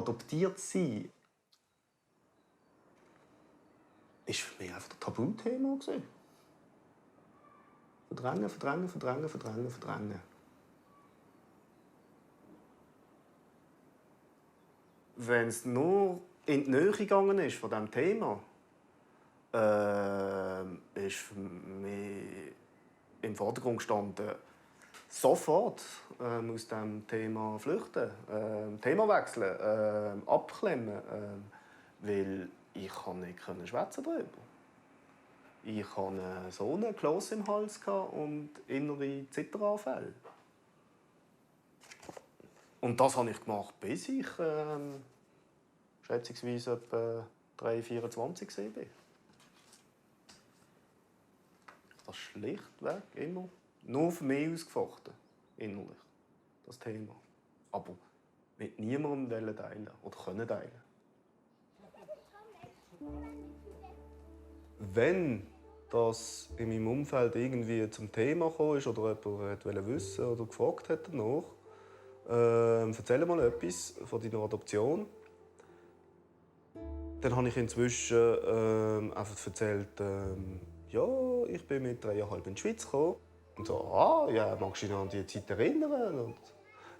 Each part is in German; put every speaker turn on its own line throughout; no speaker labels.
adoptiert sein ist für mich einfach ein Tabuthema gewesen. Verdrängen, verdrängen, verdrängen, verdrängen, verdrängen. Wenn es nur in die Nähe gegangen ist von diesem Thema, ist für mich im Vordergrund gestanden, sofort aus diesem Thema flüchten, Thema wechseln, abklemmen, weil ich nicht schwätzen darüber. Ich hatte so einen Kloß im Hals und innere Zitteranfälle. Und das habe ich gemacht, bis ich schätzungsweise etwa 3, 24 war. Das schlichtweg immer nur für mich ausgefochten, innerlich, das Thema. Aber mit niemandem teilen oder können teilen. Wenn das in meinem Umfeld irgendwie zum Thema kam oder jemand wollte wissen oder gefragt hat danach, erzähl mal etwas von deiner Adoption. Dann habe ich inzwischen einfach erzählt, ja, ich bin mit 3,5 in die Schweiz gekommen. Und so, ja, magst du dich noch an die Zeit erinnern? Und,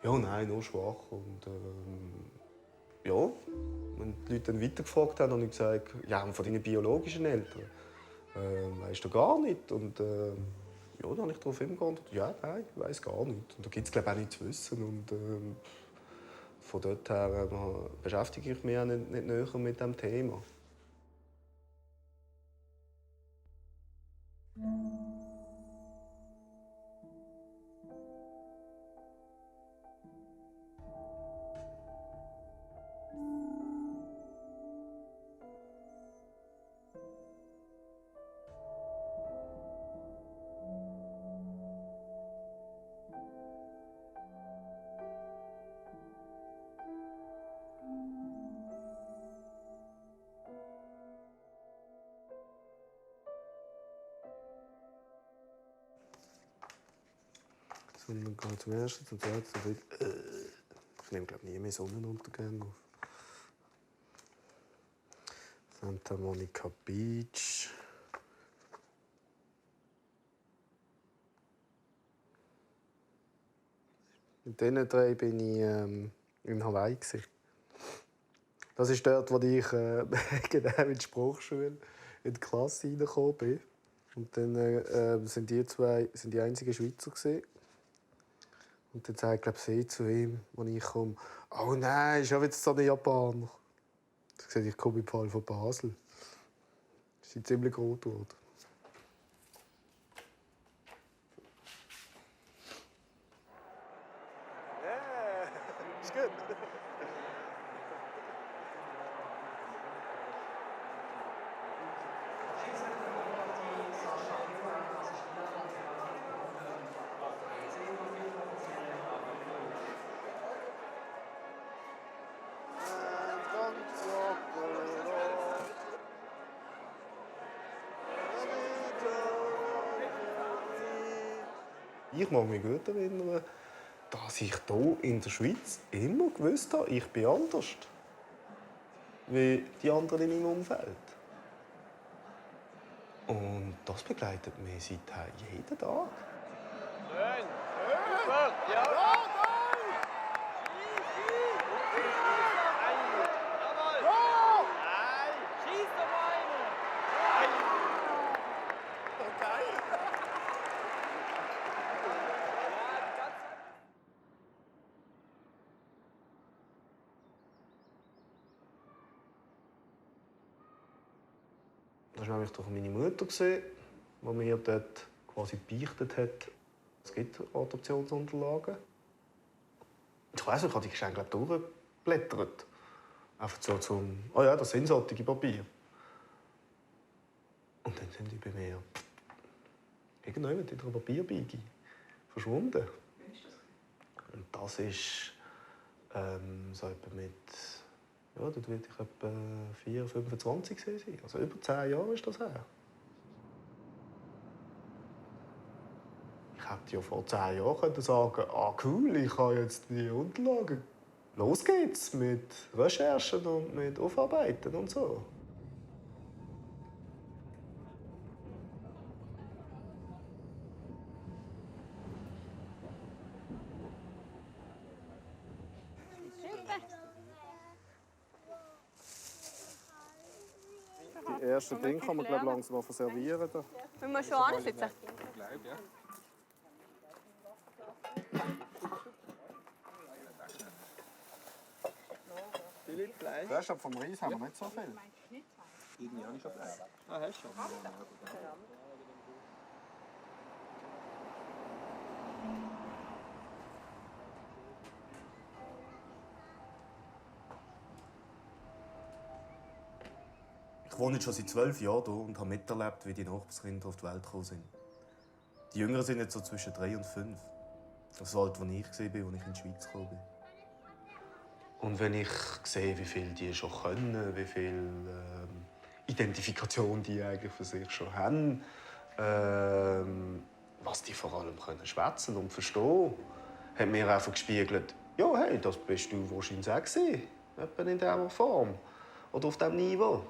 ja, nein, nur schwach. Und ja, wenn die Leute dann weitergefragt haben, habe ich gesagt, ja, und von deinen biologischen Eltern weisst du gar nicht. Und ja, dann habe ich darauf geantwortet, ja, nein, ich weiss gar nicht. Und da gibt es, glaube ich, auch nichts zu wissen. Und von dort her beschäftige ich mich auch nicht näher mit diesem Thema. Sondern gehe zum ersten, zum zweiten, zum dritten. Ich nehme, glaube ich, nie mehr Sonnenuntergänge auf. Santa Monica Beach. Mit diesen 3 bin ich in Hawaii. Das ist dort, wo ich genau in die Sprachschule in die Klasse reingekommen bin. Und dann sind die 2 die einzigen Schweizer gewesen. Und dann sagt, glaube sie zu ihm, als ich komme, «Oh nein, ist ja jetzt so ein Japaner.» Ich habe gesagt, ich komme im Fall von Basel. Sie sind ziemlich rot geworden. Ja, ist gut. Ich mag mich gut erinnern, dass ich hier in der Schweiz immer gewusst habe, ich bin anders wie die anderen in meinem Umfeld. Und das begleitet mich seither jeden Tag.
Schön! Super! Ja!
Das war nämlich durch meine Mutter, die mir dort quasi beichtet hat, es gibt Adoptionsunterlagen. Ich weiss nicht, ich habe die Geschenke durchgeblättert. Einfach so zum, oh ja, das sind solche Papiere. Und dann sind die bei mir irgendjemand in der Papierbeige verschwunden.
Wann ist das?
Und das ist so etwa mit, ja, dort würde ich etwa 4, 25 sein. Also über 10 Jahre ist das her. Ich hätte ja vor 10 Jahren sagen können, ah cool, ich habe jetzt die Unterlagen. los geht's mit Recherchen und mit Aufarbeiten und so.
Die ersten Dinge kann man langsam servieren.
Müssen wir schon ansitzen?
Weißt du, vom Reis haben wir nicht so viel. Irgendwie habe ich schon Fleisch. Ah, hast du schon?
Ich wohne jetzt schon seit 12 Jahren hier und habe miterlebt, wie die Nachbarskinder auf die Welt gekommen sind. Die Jüngeren sind jetzt so zwischen 3 und 5. Das war alt, als ich war, als ich in die Schweiz gekommen bin. Und wenn ich sehe, wie viel die schon können, wie viel Identifikation die eigentlich für sich schon haben, was die vor allem können schwätzen und verstehen, hat mir einfach gespiegelt, ja, hey, das bist du wahrscheinlich auch gewesen. Etwa in dieser Form oder auf diesem Niveau.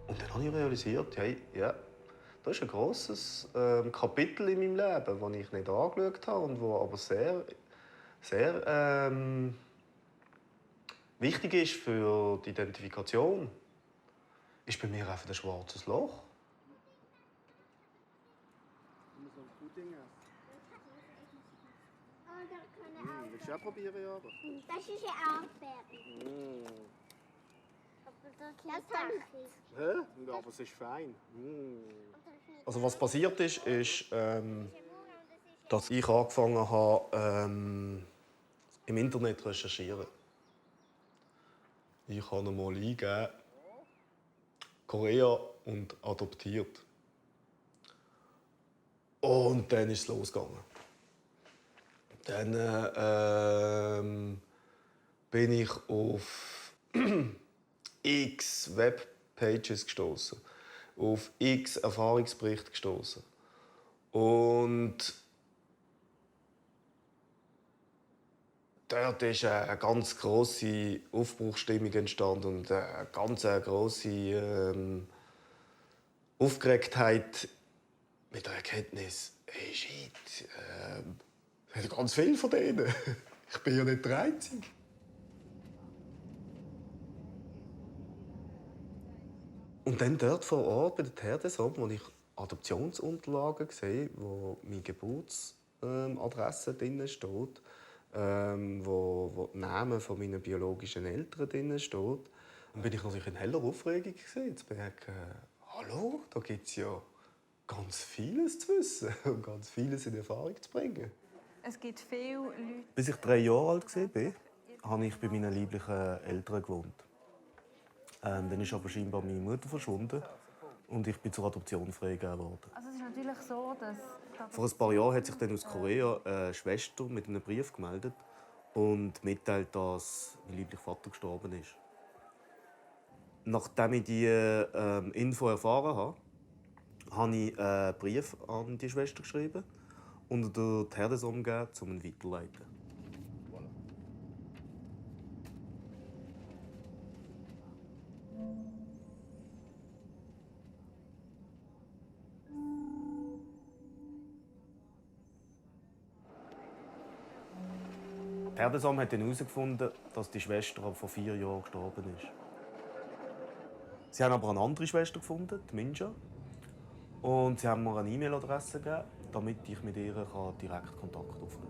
Und dann habe ich realisiert, hey, ja, das ist ein grosses Kapitel in meinem Leben, das ich nicht angeschaut habe und das aber sehr wichtig ist für die Identifikation. Ist bei mir einfach ein schwarzes Loch.
Willst du auch probieren, aber?
Das ist ja Erdbeeren. Das kann ich.
Hä? Ja, aber es ist fein.
Also was passiert ist, dass ich angefangen habe, im Internet zu recherchieren. Ich habe einmal eingegeben, Korea und adoptiert. Und dann ist es losgegangen. Dann bin ich auf x Webpages gestoßen, auf x Erfahrungsberichte gestoßen. Und dort ist eine ganz grosse Aufbruchsstimmung entstanden und eine ganz grosse Aufgeregtheit mit der Erkenntnis, hey shit, es sind ganz viele von denen. Ich bin ja nicht der Einzige. Und dann dort vor Ort bei der Terdesom, wo ich Adoptionsunterlagen sehe, wo meine Geburtsadresse drin steht, wo der Name von meinen biologischen Eltern drin steht, dann bin ich natürlich in heller Aufregung zu merken, hallo, da gibt es ja ganz vieles zu wissen und ganz vieles in Erfahrung zu bringen.
Es gibt viele Leute.
Bis ich 3 Jahre alt war, habe ich bei meinen lieblichen Eltern gewohnt. Dann ist aber scheinbar meine Mutter verschwunden und ich bin zur Adoption freigegeben worden.
Also es ist natürlich so, dass
Vor ein paar Jahren hat sich dann aus Korea eine Schwester mit einem Brief gemeldet und mitteilt, dass mein lieblicher Vater gestorben ist. Nachdem ich diese Info erfahren habe, habe ich einen Brief an die Schwester geschrieben und der Terdesom gegeben, um ihn weiterzuleiten. Terdesom hat dann herausgefunden, dass die Schwester vor 4 Jahren gestorben ist. Sie haben aber eine andere Schwester gefunden, die Minja. Und sie haben mir eine E-Mail-Adresse gegeben, damit ich mit ihr direkt Kontakt aufnehmen kann.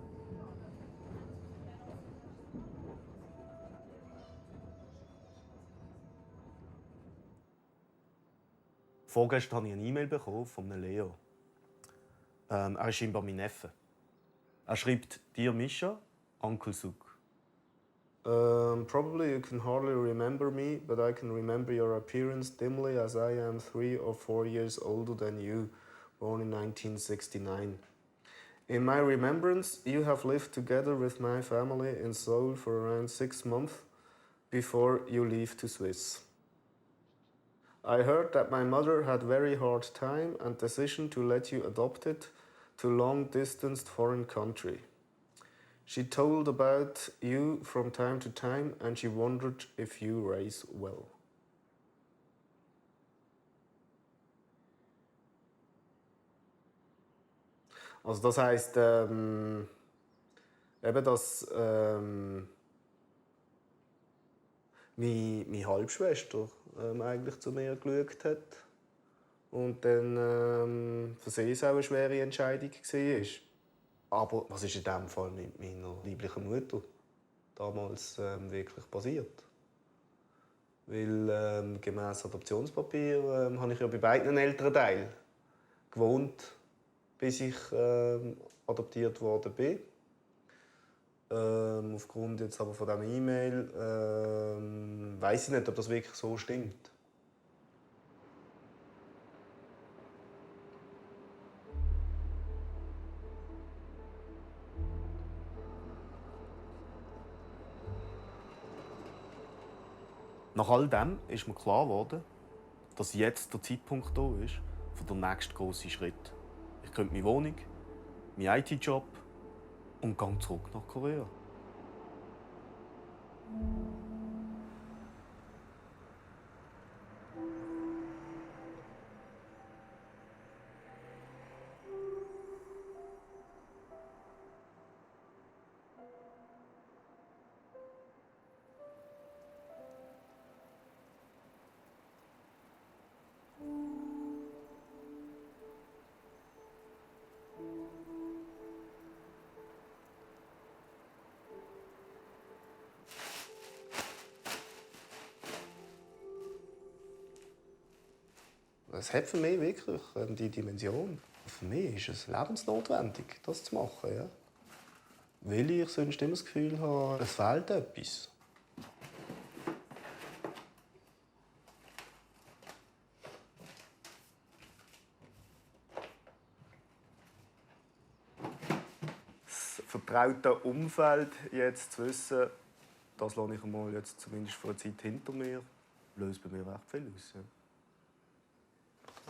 Vorgestern habe ich eine E-Mail bekommen von Leo. Er ist scheinbar mein Neffe. Er schreibt: Dear Misha, Uncle Suk. Probably you can hardly remember me, but I can remember your appearance dimly as I am 3 or 4 years older than you, born in 1969. In my remembrance, you have lived together with my family in Seoul for around 6 months before you leave to Swiss. I heard that my mother had very hard time and decision to let you adopt it to long-distanced foreign country. She told about you from time to time and she wondered if you raise well. Also das heisst, eben, dass meine Halbschwester eigentlich zu mir geschaut hat und dann für sie es auch eine schwere Entscheidung war. Aber was ist in diesem Fall mit meiner lieblichen Mutter damals wirklich passiert? Weil gemäss Adoptionspapier habe ich ja bei beiden Elternteilen gewohnt, bis ich adoptiert worden bin. Aufgrund jetzt aber von dieser E-Mail weiss ich nicht, ob das wirklich so stimmt. Nach all dem ist mir klar geworden, dass jetzt der Zeitpunkt da ist für den nächsten grossen Schritt. Ich könnte meine Wohnung, meinen IT-Job und gehe zurück nach Korea. Es hat für mich wirklich die Dimension. Für mich ist es lebensnotwendig, das zu machen. Ja? Weil ich sonst immer das Gefühl habe, es fehlt etwas. Das vertraute Umfeld jetzt zu wissen, das lasse ich einmal jetzt zumindest für eine Zeit hinter mir, löst bei mir recht viel aus. Ja.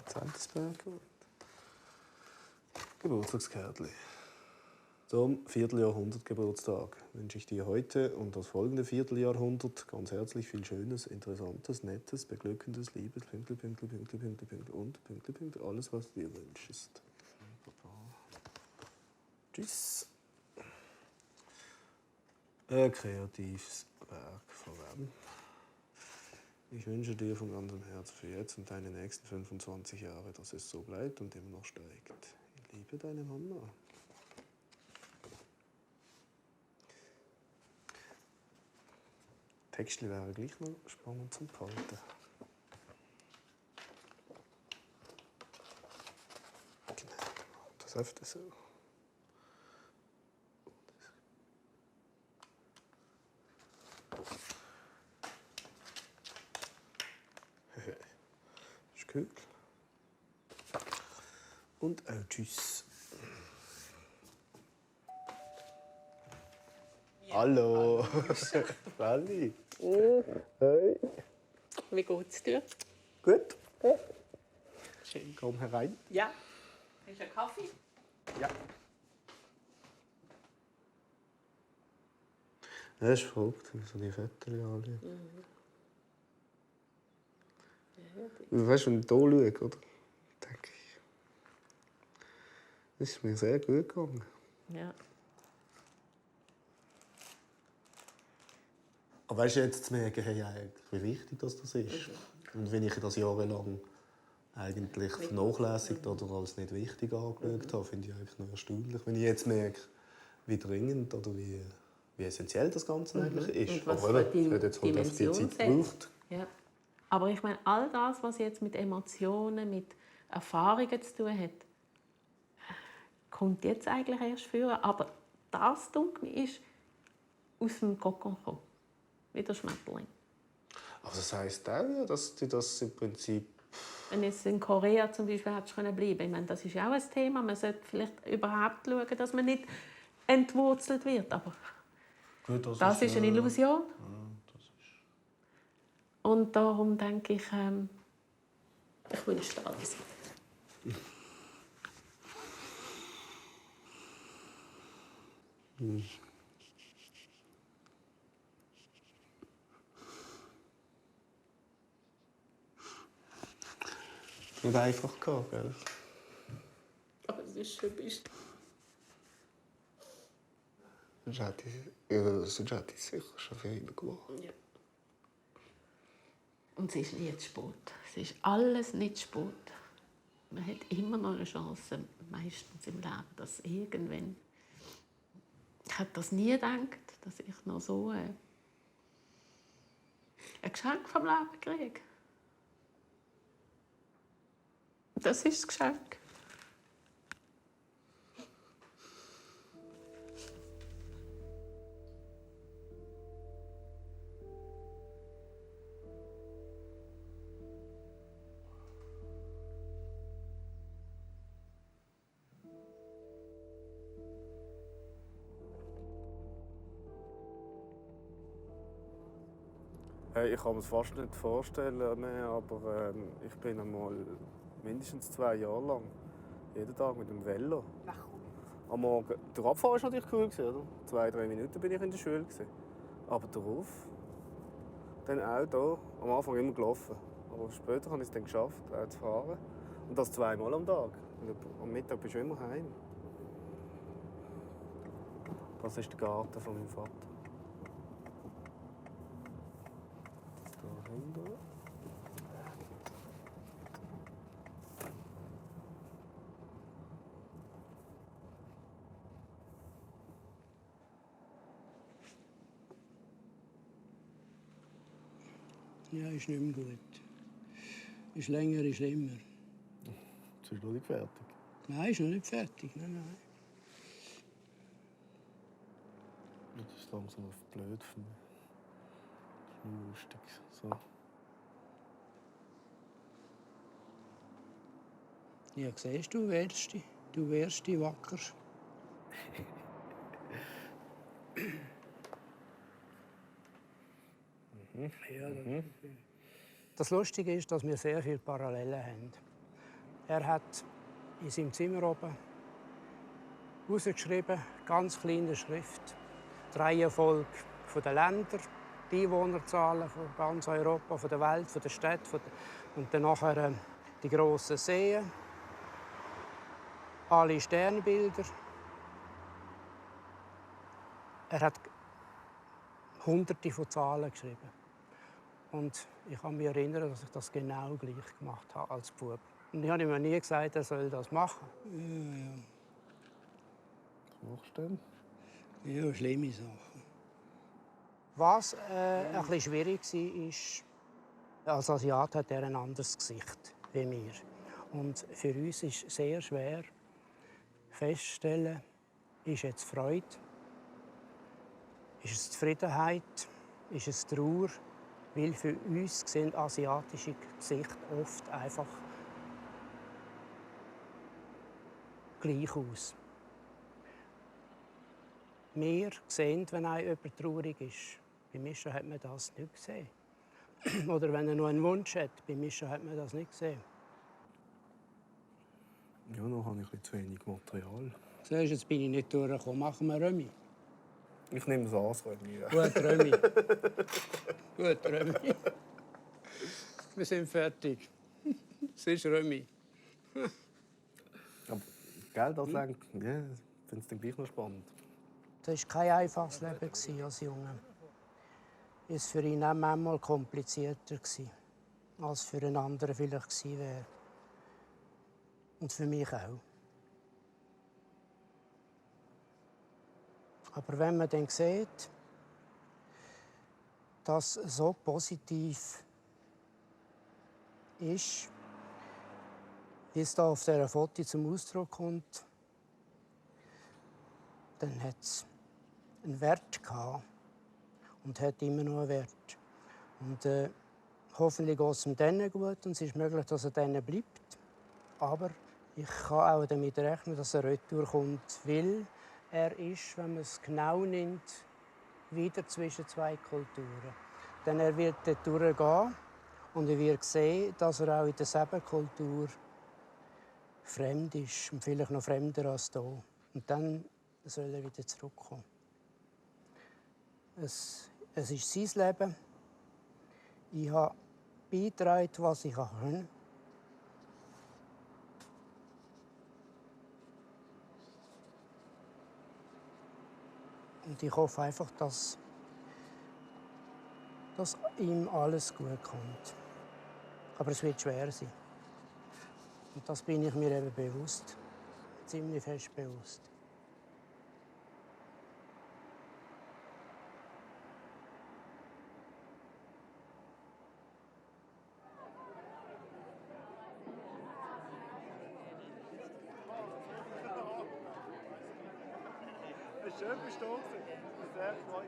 Zeitungsberger. Geburtstagskärtchen. Zum Vierteljahrhundert-Geburtstag wünsche ich dir heute und das folgende Vierteljahrhundert ganz herzlich viel Schönes, Interessantes, Nettes, Beglückendes, Liebes, Pünktli, Pünktli, Pünktli, Pünktli, Pünktli und Pünktli, Pünktli, alles, was du dir wünschst. Tschüss. Ein kreatives Werk von wem? Ich wünsche dir von ganzem Herzen für jetzt und deine nächsten 25 Jahre, dass es so bleibt und immer noch steigt. Ich liebe deine Mama. Textli wäre gleich noch spannend zum Behalten. Genau, das öfter so. Ist gut. Und auch tschüss. Ja. Hallo. Sally. Hey.
Wie geht's dir?
Gut.
Schön.
Komm herein.
Ja. Hast du einen Kaffee?
Ja. Das ist verrückt, wenn so die Fotos anschauen. Weißt du, wenn ich hier schaue, oder? Denke ich, das ist mir sehr gut gegangen.
Ja.
Aber weißt du, jetzt zu merken, hey, wie wichtig das ist. Und wenn ich das jahrelang eigentlich vernachlässigt oder als nicht wichtig angeschaut habe, finde ich eigentlich noch erstaunlich. Wenn ich jetzt merke, wie dringend oder wie essentiell das Ganze eigentlich ist.
Und was
aber
für
es hat jetzt halt einfach die Zeit gebraucht.
Ja. Aber ich meine, all das, was jetzt mit Emotionen, mit Erfahrungen zu tun hat, kommt jetzt eigentlich erst vor. Aber das, denke ich, ist aus dem Kokon gekommen. Wie der Schmetterling.
Aber das heisst auch, ja, dass du das im Prinzip...
Wenn jetzt in Korea zum Beispiel hättest bleiben können, ich meine, das ist ja auch ein Thema. Man sollte vielleicht überhaupt schauen, dass man nicht entwurzelt wird. Aber
Gut,
das ist eine Illusion.
Ja, das ist...
Und darum denke ich, ich wünsche dir alles.
nicht einfach gehabt, gell?
Aber es ist schon bist.
Sonst hätte ich es sicher schon für ihn gemacht.
Ja. Und es ist nie zu spät. Es ist alles nicht zu spät. Man hat immer noch eine Chance, meistens im Leben, dass irgendwann... Ich hätte das nie gedacht, dass ich noch so ein Geschenk vom Leben kriege. Das ist das Geschenk.
Ich kann mir es fast nicht vorstellen mehr, aber ich bin einmal mindestens 2 Jahre lang jeden Tag mit dem Velo. Am Morgen. Der Abfahrt war natürlich cool, oder? 2-3 Minuten bin ich in der Schule. Aber darauf, dann auch hier, am Anfang immer gelaufen. Aber später habe ich es dann geschafft, auch zu fahren. Und das 2-mal am Tag. Und am Mittag bist du immer heim. Das ist der Garten von meinem Vater. Da hinten.
Ja, ist nicht mehr gut. Ist länger, ist schlimmer.
Jetzt ist noch nicht fertig.
Nein, ist noch nicht fertig. Nein.
Das ist langsam blöd für mich. Das ist nicht lustig. So.
Ja, siehst du, du wärst die wacker. Das Lustige ist, dass wir sehr viele Parallelen haben. Er hat in seinem Zimmer oben rausgeschrieben, ganz kleine Schrift, die Reihenfolge der Länder, die Einwohnerzahlen von ganz Europa, von der Welt, von der Stadt, und dann nachher die grossen Seen, alle Sternbilder. Er hat Hunderte von Zahlen geschrieben. Und ich kann mich erinnern, dass ich das genau gleich gemacht habe als Bub. Und ich habe ihm nie gesagt, er soll das machen.
Was machst du denn?
Ja, schlimme Sachen. Was ein bisschen schwierig war, als Asiat hat er ein anderes Gesicht wie wir. Und für uns ist sehr schwer festzustellen, ist jetzt Freude, ist es Zufriedenheit, ist es Trauer, weil für uns sehen asiatische Gesichter oft einfach gleich aus. Wir sehen, wenn jemand traurig ist. Bei Mischa hat man das nicht gesehen. Oder wenn er noch einen Wunsch hat, bei Mischa hat man das nicht gesehen.
Ja, noch habe ich ein bisschen zu wenig Material.
Siehst, jetzt bin ich nicht durchgekommen. Machen wir Römi.
Ich nehme es an, Römi. Ja.
Gut, Römi. Gut, Römi. Wir sind fertig. Es ist Römi.
Aber, gell, das ja, ich finde es dann gleich noch spannend.
Das war kein einfaches Leben als Junge. Es war für ihn auch manchmal komplizierter, als für einen anderen vielleicht gewesen wäre. Und für mich auch. Aber wenn man dann sieht, dass es so positiv ist, wie es da auf dieser Foto zum Ausdruck kommt, dann hat es einen Wert gehabt und hat immer noch einen Wert. Und hoffentlich geht es ihm dann gut und es ist möglich, dass er dann bleibt. Aber ich kann auch damit rechnen, dass er retour kommt, weil er ist, wenn man es genau nimmt, wieder zwischen zwei Kulturen. Denn er wird dort durchgehen und er wird sehen, dass er auch in derselben Kultur fremd ist und vielleicht noch fremder als hier. Und dann soll er wieder zurückkommen. Es ist sein Leben. Ich habe beigetragen, was ich kann. Und ich hoffe einfach, dass ihm alles gut kommt. Aber es wird schwer sein. Und das bin ich mir eben bewusst. Ziemlich fest bewusst.
Schön bist du da gewesen. Sehr gefreut.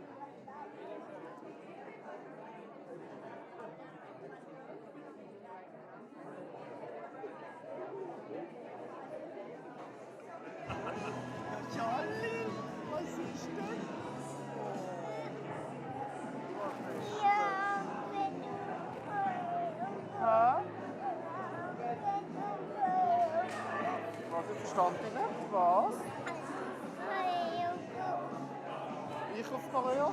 Charlie, was ist denn?
Ja, wenn du
Hä? Was, ich verstand dich nicht. Was? Ich auf Korea?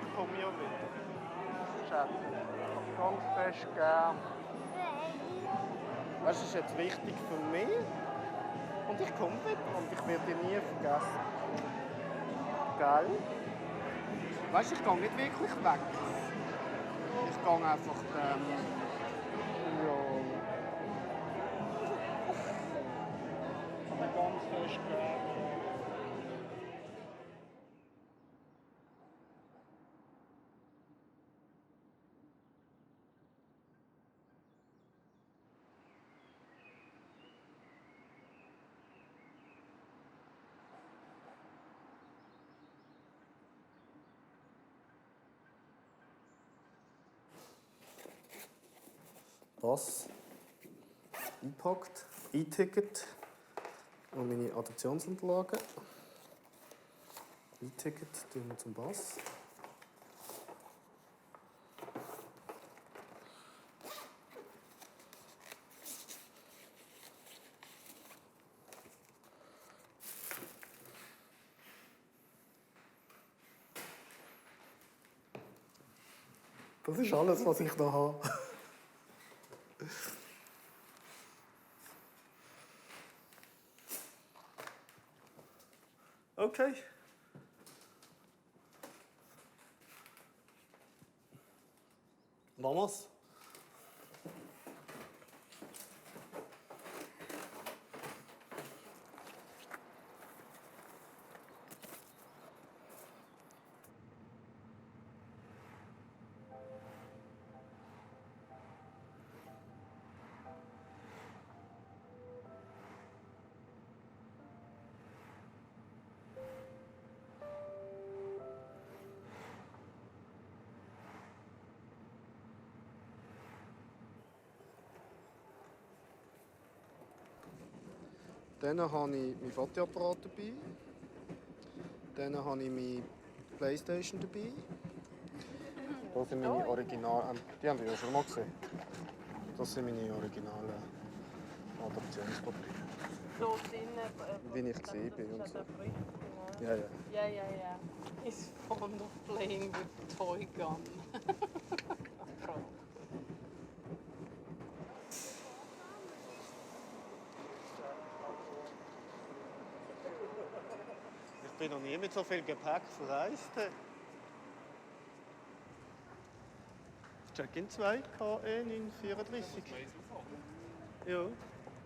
Ich komme ja wieder. Schatz, ich habe ganz fest gern. Das ist jetzt wichtig für mich. Und ich komme wieder und ich werde dich nie vergessen. Gell? Weißt du, ich gehe nicht wirklich weg. Ich gehe einfach. Ja. Aber ganz fest gern. Das eingepackt, E-Ticket und meine Adoptionsunterlagen. E-Ticket tun wir zum Pass. Das ist alles, was ich da habe. Okay. Vamos. Dann habe ich meinen Fotoapparat dabei. Dann habe ich meine Playstation dabei. Das sind meine Original. Die haben wir ja schon mal gesehen. Das sind meine originalen Adoptionspapiere.
So drinnen.
Wie ich gesehen bin und so. Ja, ja.
Ja, ja, ja. He's fond of playing with toy gun.
Ich bin noch nie mit so viel Gepäck verreist. Check-in 2, KE 934. Ja,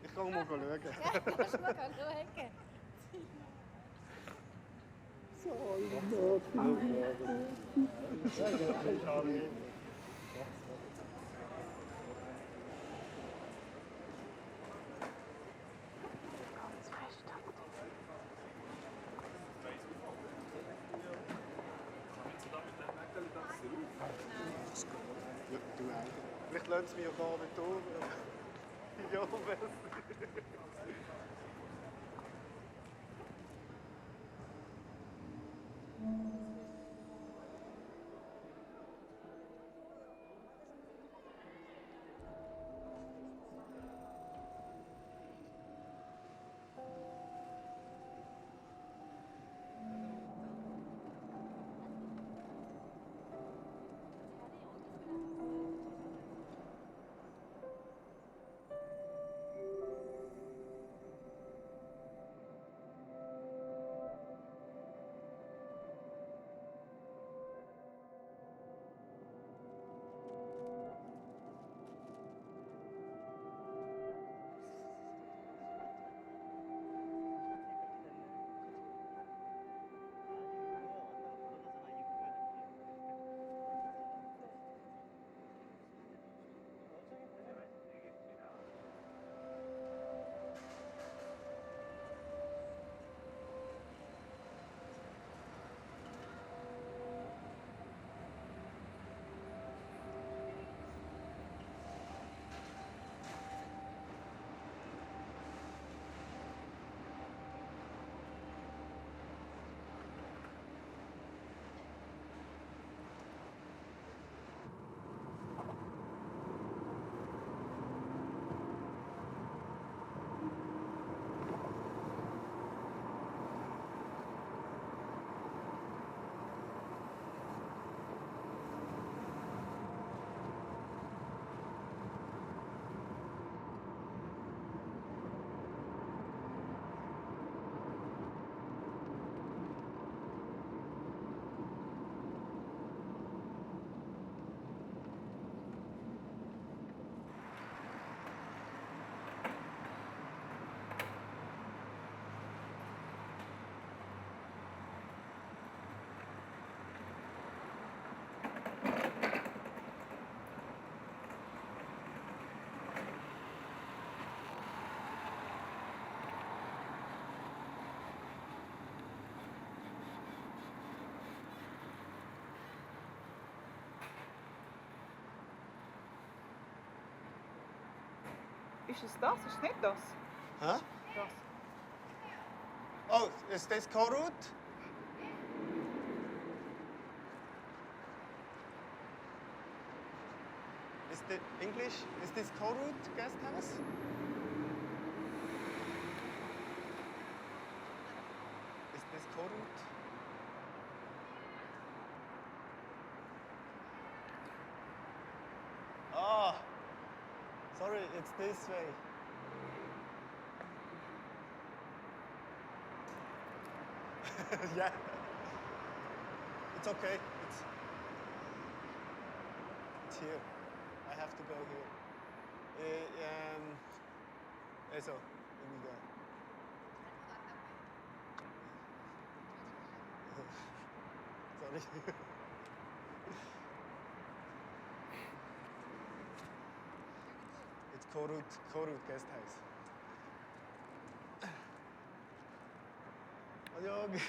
ich kann mal schauen.
Kannst du mal schauen?
Ja, du auch. Vielleicht lassen sie mich ja gar nicht durch. Ja, was?
Ist es das? Ist es nicht das?
Hä?
Das.
Oh, ist das Korut? Is this English? Is this Korut guest house? Is this Korut? Ah, sorry, it's this way. Yeah. It's okay. It's here. I have to go here. Also, irgendwie da. Sorry. It's Korut Guest House. Adiós.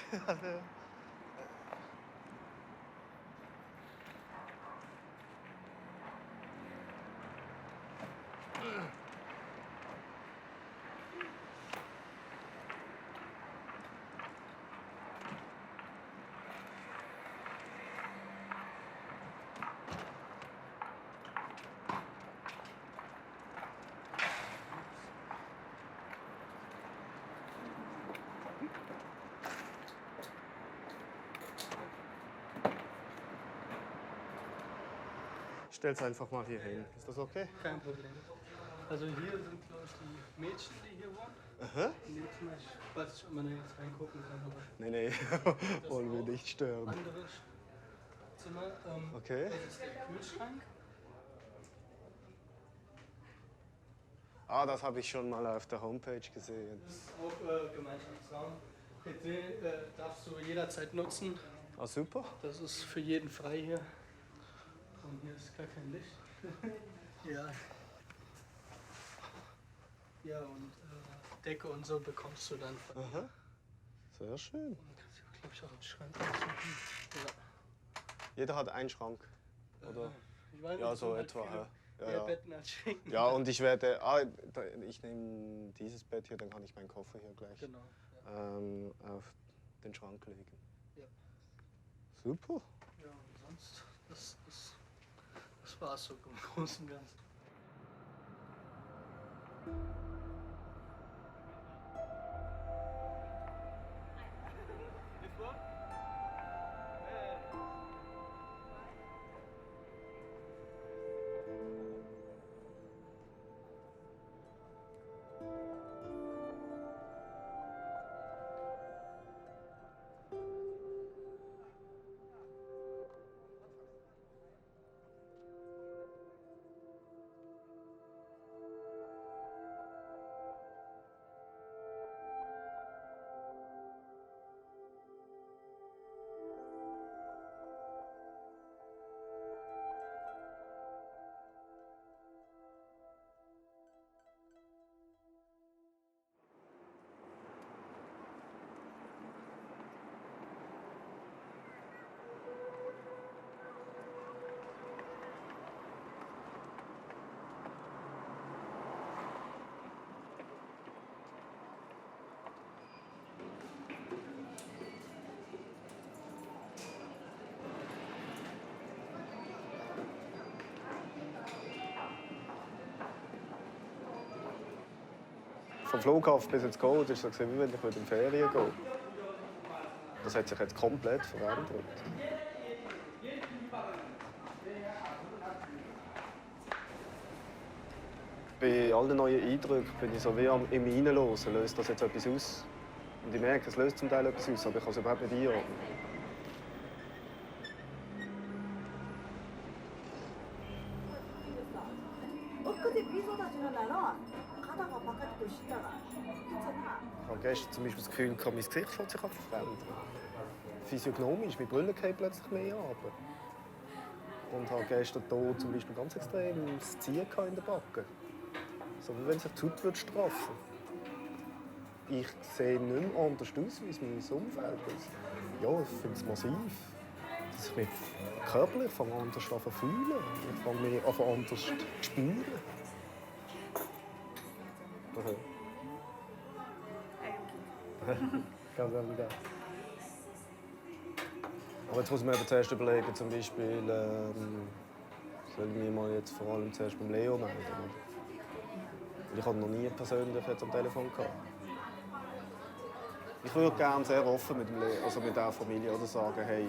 Stell's einfach mal hier hin. Ist das okay?
Kein Problem. Also hier sind, glaube ich, die Mädchen, die hier wohnen.
Aha.
In dem Zimmer, ich weiß nicht, ob man da jetzt reingucken kann, aber
Nee, wollen wir nicht stören.
andere Zimmer.
Okay.
Das ist der Kühlschrank.
Ah, das habe ich schon mal auf der Homepage gesehen.
Das ist auch Gemeinschaftsraum. Den darfst du jederzeit nutzen.
Ah, super.
Das ist für jeden frei hier. Und hier ist gar kein Licht. Ja. Ja, und Decke und so bekommst du dann von.
Aha. Sehr schön.
Und kannst du, glaube ich, auch einen Schrank aussuchen. Ja.
Jeder hat einen Schrank, oder?
Ich weiß,
Ja,
es
so
sind halt
etwa.
viele
Ja,
mehr
ja.
Betten als Schinken.
Ja, und ich werde. Ich nehme dieses Bett hier, dann kann ich meinen Koffer hier gleich
Genau. Ja.
auf den Schrank legen.
Ja.
Super.
Ja, und sonst, das war es so im Großen und Ganzen.
Vom Flughafen bis ins Gold ist es so, wie wenn ich in die Ferien gehe. Das hat sich jetzt komplett verändert. Bei allen neuen Eindrücken bin ich so wie im Reinhören. Löst das jetzt etwas aus? Und ich merke, es löst zum Teil etwas aus, aber ich kann es überhaupt nicht einordnen. Ich habe gestern zum Beispiel das Gefühl, mein Gesicht hat sich verändern. Physiognomisch, meine Brille geht plötzlich mehr runter. Und habe gestern hier zum Beispiel ganz extrem das Ziehen in der Backe. So wie wenn sich die Haut straffen würde. Ich sehe nicht mehr anders aus, wie es mein Umfeld ist. Ja, ich finde es massiv. Dass ich mich körperlich anders an zu fühlen. Ich fange mich an anders zu spüren.
Okay. Ganz ehrlich. Aber jetzt muss man eben zuerst überlegen, zum Beispiel, soll ich mich mal jetzt vor allem zuerst beim Leo melden? Weil ich habe noch nie persönlich jetzt am Telefon gehabt. Ich würde gerne sehr offen mit dem Leo, also mit der Familie, oder sagen, hey,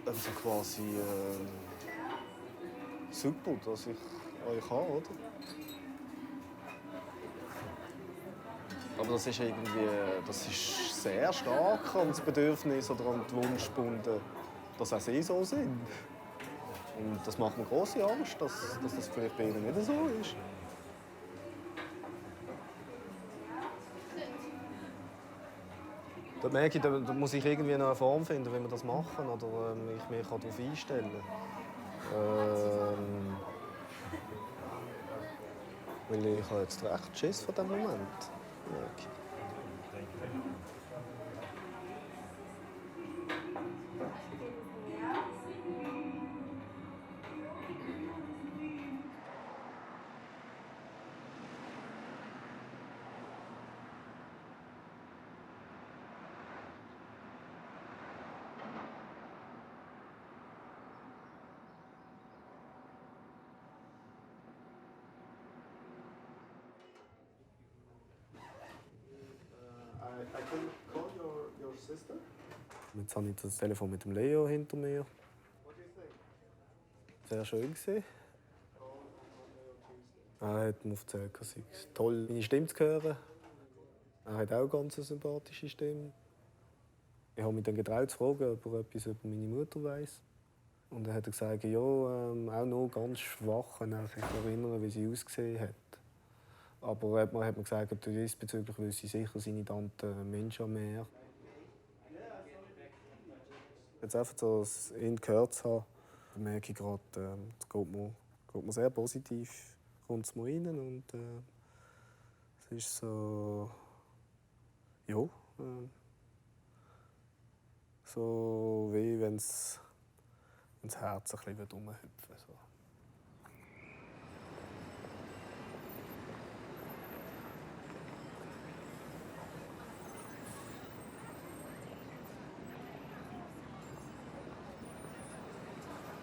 also quasi super, dass ich euch habe, oder? Aber das ist irgendwie, das ist sehr stark an das Bedürfnis oder an den Wunsch gebunden, dass auch sie so sind. Und das macht mir große Angst, dass das vielleicht bei ihnen nicht so ist. Da merke ich, da muss ich irgendwie noch eine Form finden, wie wir das machen oder ich mich darauf einstellen kann. Weil ich habe jetzt recht Schiss von diesem Moment. Merke ich. Jetzt habe ich das Telefon mit dem Leo hinter mir. Sehr schön gewesen. Er hat mir erzählt, es sei toll, meine Stimme zu hören. Er hat auch eine ganz sympathische Stimme. Ich habe mich dann getraut zu fragen, ob er etwas über meine Mutter weiss. Und er hat gesagt, ja, auch noch ganz schwach, wenn er sich erinnern, wie sie ausgesehen hat. Aber man hat mir gesagt, diesbezüglich wüsste sicher seine Tante Mensch mehr. Jetzt einfach so ihn gehört zu haben, merke ich gerade, es geht mir sehr positiv, kommt es mir rein und es ist so, ja, so wie wenn das Herz ein bisschen rumhüpfen so.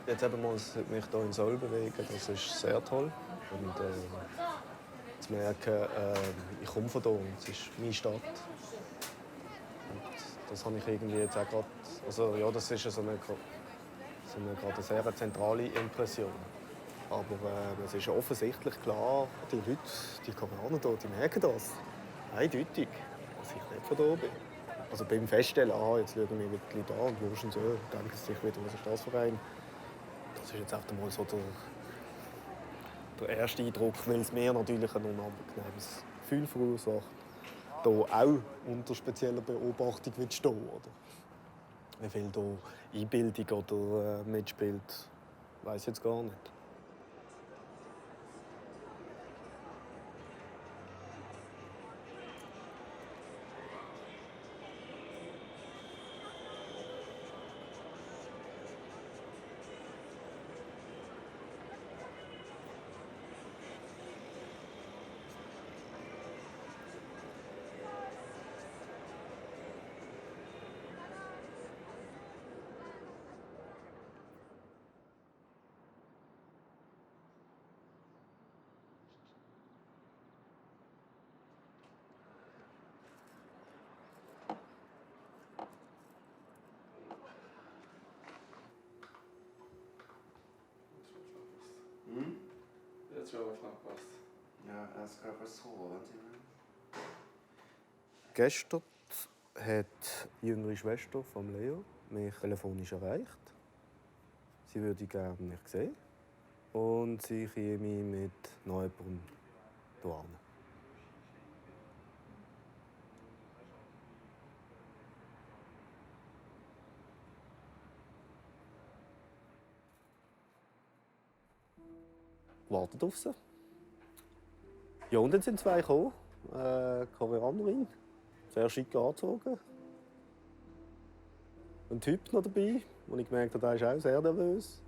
Jetzt eben mal mich hier in Seoul bewegen, das ist sehr toll. Und zu merken, ich komme von hier und es ist meine Stadt. Und das habe ich irgendwie jetzt auch gerade, also ja, das ist so eine sehr zentrale Impression. Aber es ist offensichtlich klar, die Leute, die Koreaner hier, die merken das. Eindeutig, dass ich nicht von hier bin. Also beim Feststellen, jetzt schauen wir die Leute an und luschen so, denken sie sich wieder, was ist das für ein? Das ist jetzt einfach mal so der erste Eindruck, weil es mir natürlich ein unangenehmes Gefühl verursacht, hier auch unter spezieller Beobachtung zu stehen. Oder? Wie viel hier Einbildung oder mitspielt, weiß ich jetzt gar nicht.
Jag tror jag knappast.
Ja, jag ska sova. Gestern hat die jüngere Schwester von Leo mich telefonisch erreicht. Sie würde gerne mich sehen. Und sie käme mit noch jemandem hierher. Wartet auf sie. Ja, und dann sind zwei gekommen. Koreanerin, sehr schick angezogen. Ein Typ noch dabei, wo ich gemerkt habe, der ist auch sehr nervös.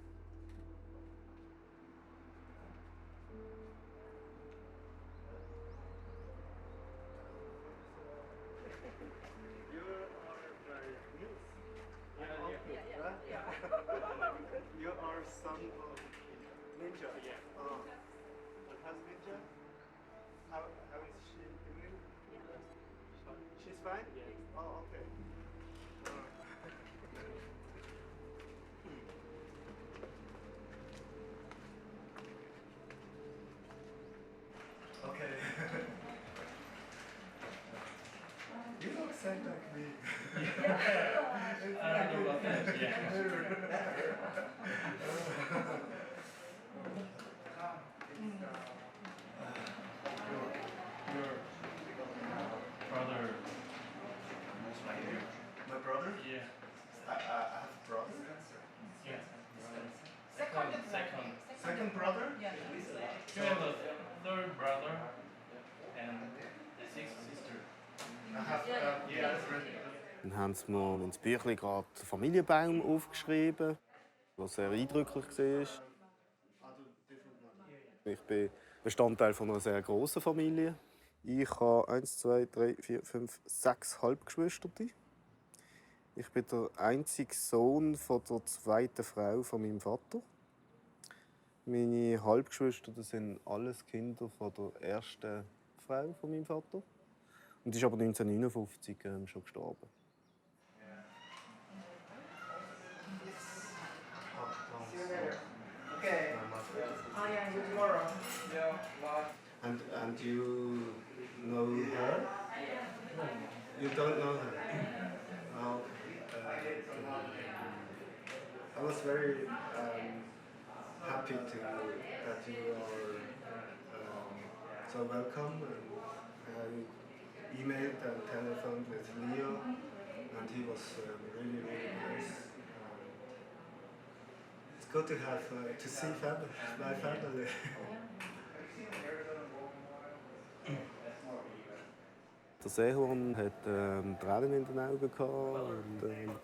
how's Vidya? How is she doing? She's fine? Oh, okay. Okay. You look same like me.
Brother.
My brother?
Yeah.
I have a brother.
Yeah.
Second brother?
You have a third brother and a sixth sister.
I have,
Dann haben sie mir ins Büchlein gerade den Familienbaum aufgeschrieben, was sehr eindrücklich war. Ich bin Bestandteil von einer sehr grossen Familie. Ich habe 1, 2, 3, 4, 5, 6 Halbgeschwister. Ich bin der einzige Sohn von der zweiten Frau von meinem Vater. Meine Halbgeschwister sind alles Kinder von der ersten Frau von meinem Vater. Und die ist aber 1959 schon gestorben.
Okay. Tomorrow. And you know her? You don't know her? Oh. I was very happy that you are so welcome. And I emailed and telephoned with Leo, and he was really nice. It's good to have to see my family.
Der Seehorn hat Tränen in den Augen gehabt und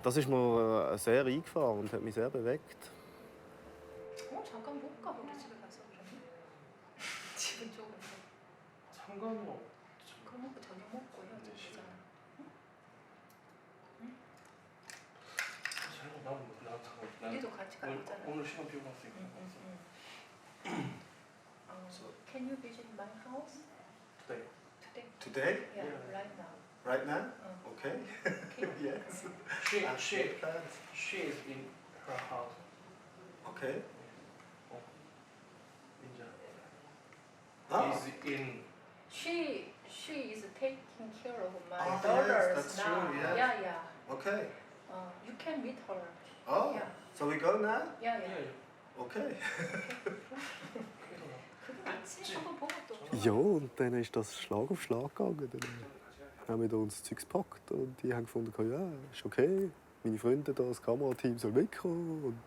das ist mir sehr eingefahren und hat mich sehr bewegt.
잠깐 볼까? 우리 집에 가서 그러면? 집은 조금
상관은
그거 먹고 저녁 먹고 해야 되잖아. 우리도 같이 가잖아.
오늘 시간 비고 갔으니까.
Can you visit my house
네.
today?
Today?
Yeah, right now.
Right now? Okay.
Okay.
Yes.
She is in her house.
Okay.
Ninja.
Ah.
Is in.
She is taking care of my
Oh, yes,
daughters
that's
now.
true, yeah.
Yeah.
Okay.
You can meet her.
Oh.
Yeah.
So we go now?
Yeah.
Okay.
그게 낫지. 한번 보고 또.
Ja, und dann ist das Schlag auf Schlag gegangen. Dann haben wir da uns das Zeug gepackt und die haben gefunden, ja, ist okay. Meine Freunde, da, das Kamerateam soll mitkommen. Und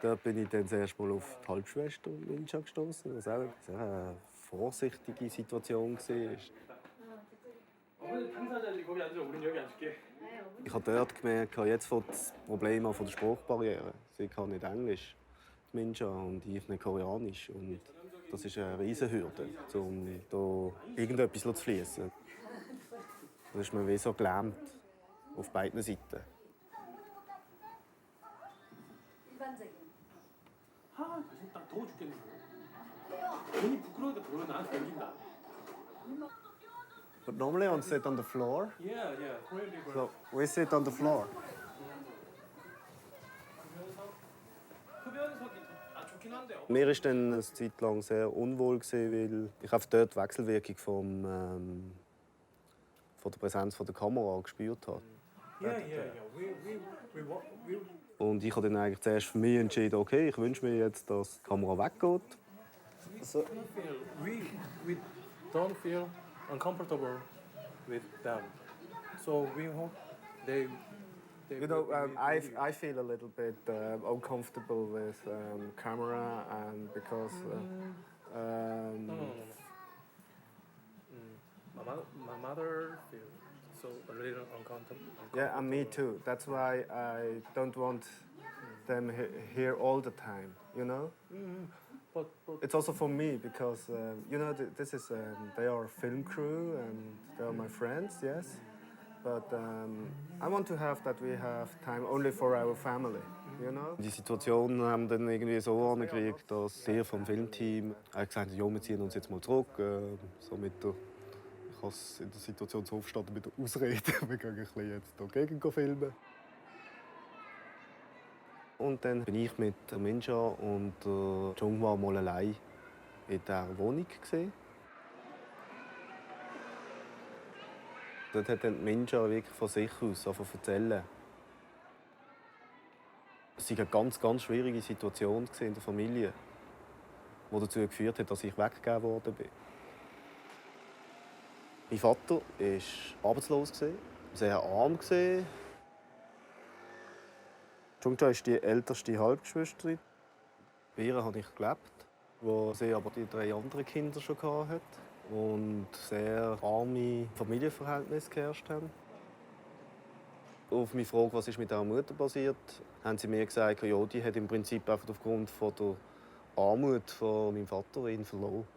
da bin ich dann das erste Mal auf die Halbschwester Ninja gestoßen, was auch eine sehr vorsichtige Situation war. Ich habe dort gemerkt, jetzt fängt das Problem an von der Sprachbarriere. Sie kann nicht Englisch, die Ninja, und ich nicht Koreanisch. Und das ist eine Riesenhürde, um da irgendetwas zu fließen. Da ist man wie so gelähmt, auf beiden Seiten.
아, 그래서 딱 더워 죽겠는 거예요. 괜히 부끄러우니까 그걸 나한테 넘긴다.
But normally I sit on the floor.
Yeah, yeah. Really good.
So we sit on the floor.
흡연석이 좋긴 한데.
Mir war dann eine Zeit lang sehr unwohl, weil ich einfach dort die Wechselwirkung von der Präsenz der Kamera gespürt habe.
Yeah, yeah, yeah. We
Und ich habe dann eigentlich zuerst für mich entschieden, okay, ich wünsche mir jetzt, dass die Kamera weggeht.
we don't feel uncomfortable with them. So we hope they
You know, I feel a little bit uncomfortable with camera and because
no. My mother feels so a little uncomfortable.
yeah, and me too. That's why I don't want them here all the time. You know.
But
It's also for me because you know this is they are a film crew and they are my friends, yes. But I want to have that we have time only for our family, you know. Die Situation haben dann irgendwie so angekriegt, dass der vom Filmteam gesagt hat, ja, wir ziehen uns jetzt mal zurück. So mit der, ich habe es in der Situation so verstanden mit der Ausrede, wir gehen ein bisschen jetzt dagegen filmen. Und dann bin ich mit der Minja und der Chungwa mal allein in dieser Wohnung gesehen. Dort hat dann die Minja wirklich von sich aus angefangen zu erzählen. Es war eine ganz, ganz schwierige Situation in der Familie, die dazu geführt hat, dass ich weggegeben worden bin. Mein Vater war arbeitslos, sehr arm. Chungja ist die älteste Halbgeschwisterin. Bei ihr habe ich gelebt, wo sie aber die 3 anderen Kinder schon hatte und sehr arme Familienverhältnisse geherrscht haben. Auf meine Frage, was ist mit ihrer Mutter passiert, haben sie mir gesagt, ja, die hat im Prinzip einfach aufgrund von der Armut von meinem Vater ihn verloren.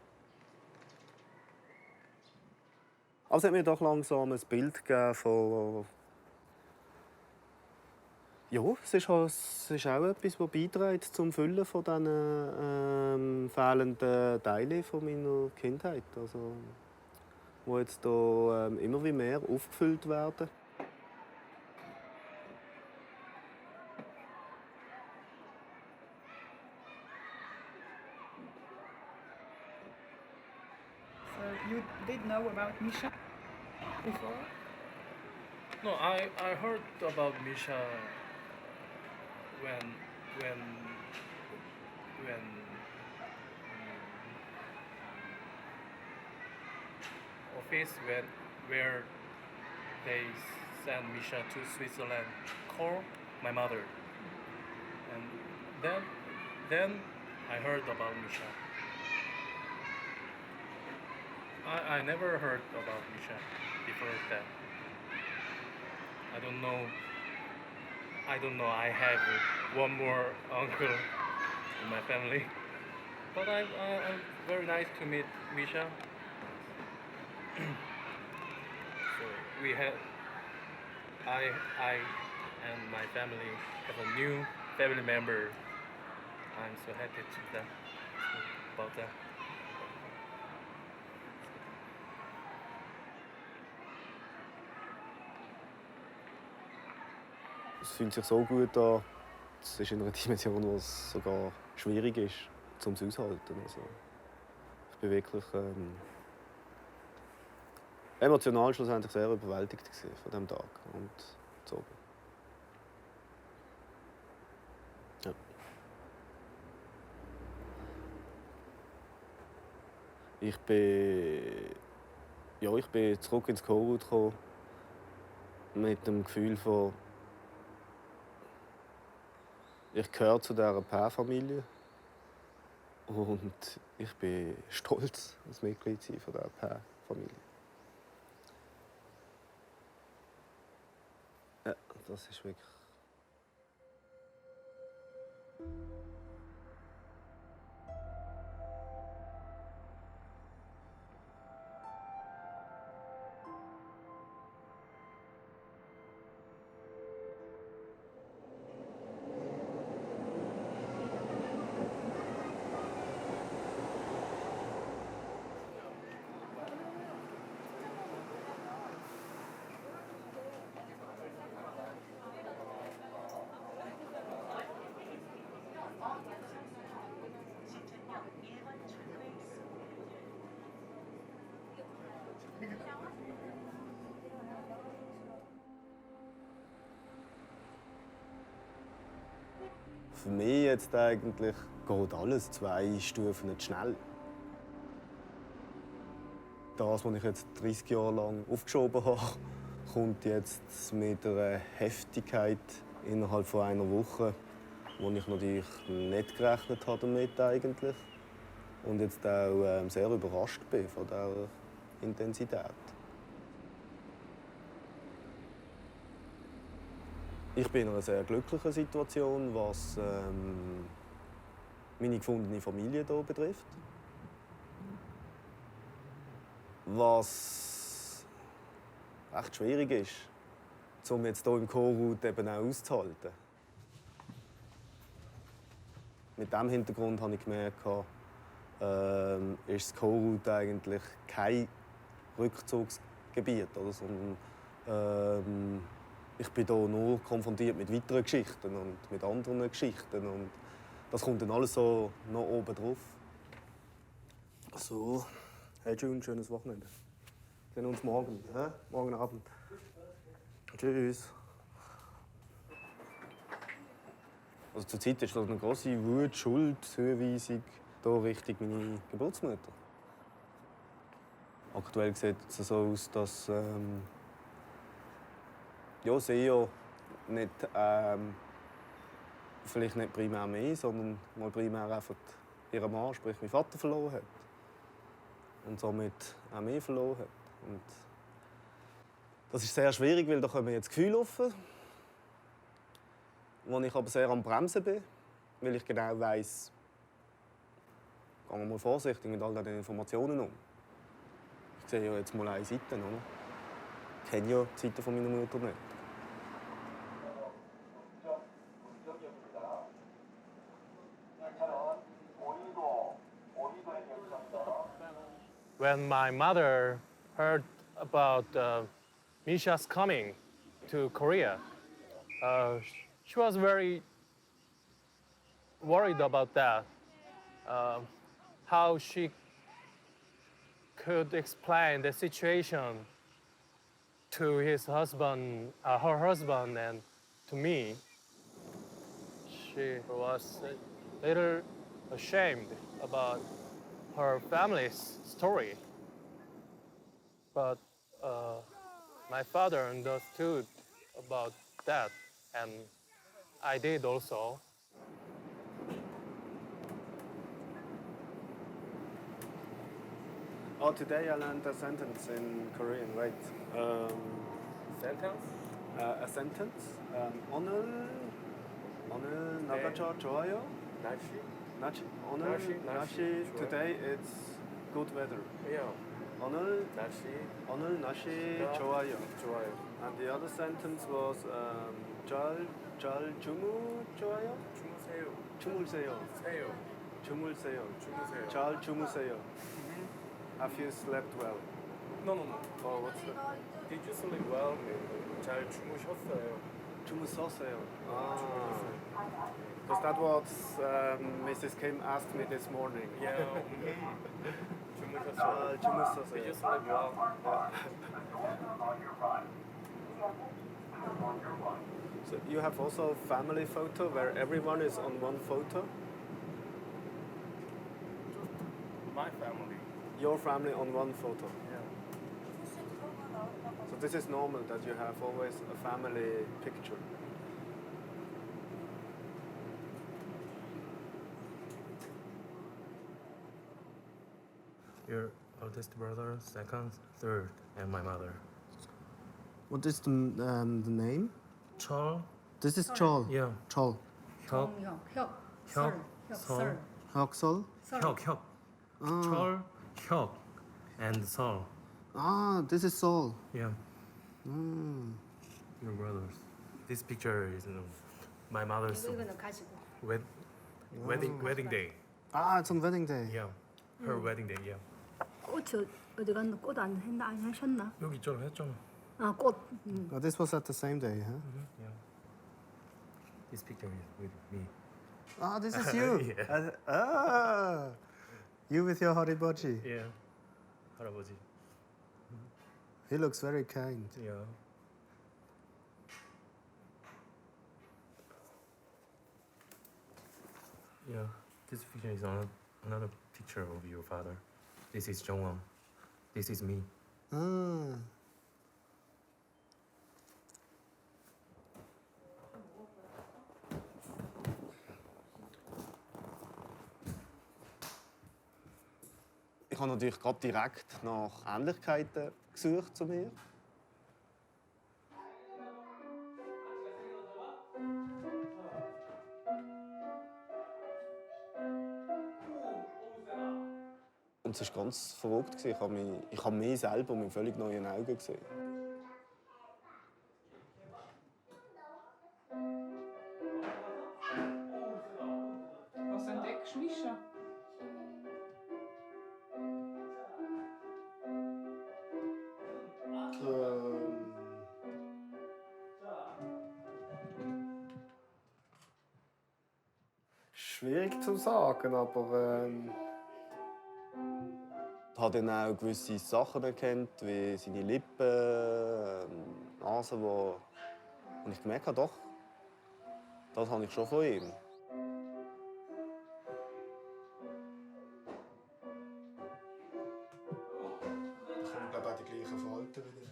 Aber es hat mir doch langsam ein Bild gegeben von ja, es ist auch etwas, das beiträgt zum Füllen von diesen fehlenden Teilen von meiner Kindheit. Also, die jetzt hier immer wie mehr aufgefüllt werden.
So you did know about Misha before?
No, I heard about Misha when office where they sent Misha to Switzerland call my mother, and then I heard about Misha. I never heard about Misha before that. I don't know. I have one more uncle in my family, but I'm very nice to meet Misha. So we have, I and my family have a new family member. I'm so happy about that.
Es fühlt sich so gut an. Es ist in einer Dimension, wo es sogar schwierig ist, um es auszuhalten. Also, ich bin wirklich emotional schlussendlich sehr überwältigt von diesem Tag und so. Ja. Ich bin zurück ins Chorwood gekommen mit dem Gefühl von ich gehöre zu dieser Paarfamilie und ich bin stolz, als Mitglied zu sein von dieser Paarfamilie. Ja, das ist wirklich. Für mich jetzt eigentlich geht alles 2 Stufen zu schnell. Das, was ich jetzt 30 Jahre lang aufgeschoben habe, kommt jetzt mit einer Heftigkeit innerhalb von einer Woche, wo ich natürlich nicht gerechnet habe damit eigentlich. Und jetzt auch sehr überrascht bin von dieser Intensität. Ich bin in einer sehr glücklichen Situation, was meine gefundene Familie hier betrifft. Was echt schwierig ist, um jetzt hier im Chorroute eben auch auszuhalten. Mit diesem Hintergrund habe ich gemerkt, ist das Chorroute eigentlich kein Rückzugsgebiet, oder, sondern ich bin hier nur konfrontiert mit weiteren Geschichten und mit anderen Geschichten. Und das kommt dann alles so noch oben drauf. So, hey June, schönes Wochenende. Wir sehen uns morgen, morgen Abend. Tschüss. Also zurzeit ist das eine große Wut, Schuld, Zuweisung hier Richtung meine Geburtsmutter. Aktuell sieht es so aus, dass ja, sie ja nicht, vielleicht nicht primär mich, sondern mal primär einfach ihren Mann, sprich meinen Vater, verloren hat. Und somit auch mich verloren hat. Und das ist sehr schwierig, weil da kommen jetzt Gefühle auf, wo ich aber sehr am Bremsen bin, weil ich genau weiss, gehen wir mal vorsichtig mit all diesen Informationen um. Ich sehe ja jetzt mal eine Seite, oder? Ich kenne ja die Seite von meiner Mutter nicht.
When my mother heard about Misha's coming to Korea, she was very worried about that. How she could explain the situation to his husband, her husband, and to me. She was a little ashamed about her family's story. But my father understood about that, and I did also.
Oh, today I learned a sentence in Korean. Wait.
Sentence?
A sentence. 오늘 나가자 좋아요.
날씨?
오늘
날씨
날씨.
좋아요.
Today it's good weather.
Yeah.
오늘 날씨 좋아요.
좋아요.
And the other sentence was 잘 주무세요. 주무세요. 잘 주무세요. Have you slept well?
No. What's that? Did you sleep well? 잘 주무셨어요.
주무셨어요. Because that was Mrs. Kim asked me this morning.
Yeah.
잘 주무셨어요.
Did you sleep well?
So you have also a family photo where everyone is on one photo?
My family.
Your family on one photo?
Yeah.
So this is normal that you have always a family picture?
Your oldest brother, second, third, and my mother.
What is the name?
Chol.
This is Chol.
Yeah.
Chol.
혁. 설.
Hyok-sol?
혁. Chol, 혁, and Sol.
Ah, this is Sol.
Yeah.
Mm.
Your brothers. This picture is my mother's wedding day.
Ah, it's on wedding day.
Yeah. Her wedding day. Yeah.
꽃이 어디 갔나? 꽃 안 했나? 안 하셨나?
여기 있잖아, 했잖아.
아, 꽃.
Oh, this was at the same day, huh?
Yeah. This picture is with me.
Ah, this is you.
Yeah.
You with your haribochi.
Yeah. 할아버지.
He looks very kind.
Yeah.
Yeah, this picture is another picture of your father. This is Zhongwang. This is me.
Ah. Ich habe natürlich gerade direkt nach Ähnlichkeiten gesucht zu mir. Und es war ganz verrückt. Ich habe mich selber mit völlig neuen Augen gesehen.
Was entdeckst du, Mischa?
Schwierig zu sagen, aber ich habe dann auch gewisse Sachen erkannt, wie seine Lippen, Nase, und ich gemerkt habe, doch, das habe ich schon von ihm. Da kommen, glaube ich, auch die gleichen Verhalten wieder.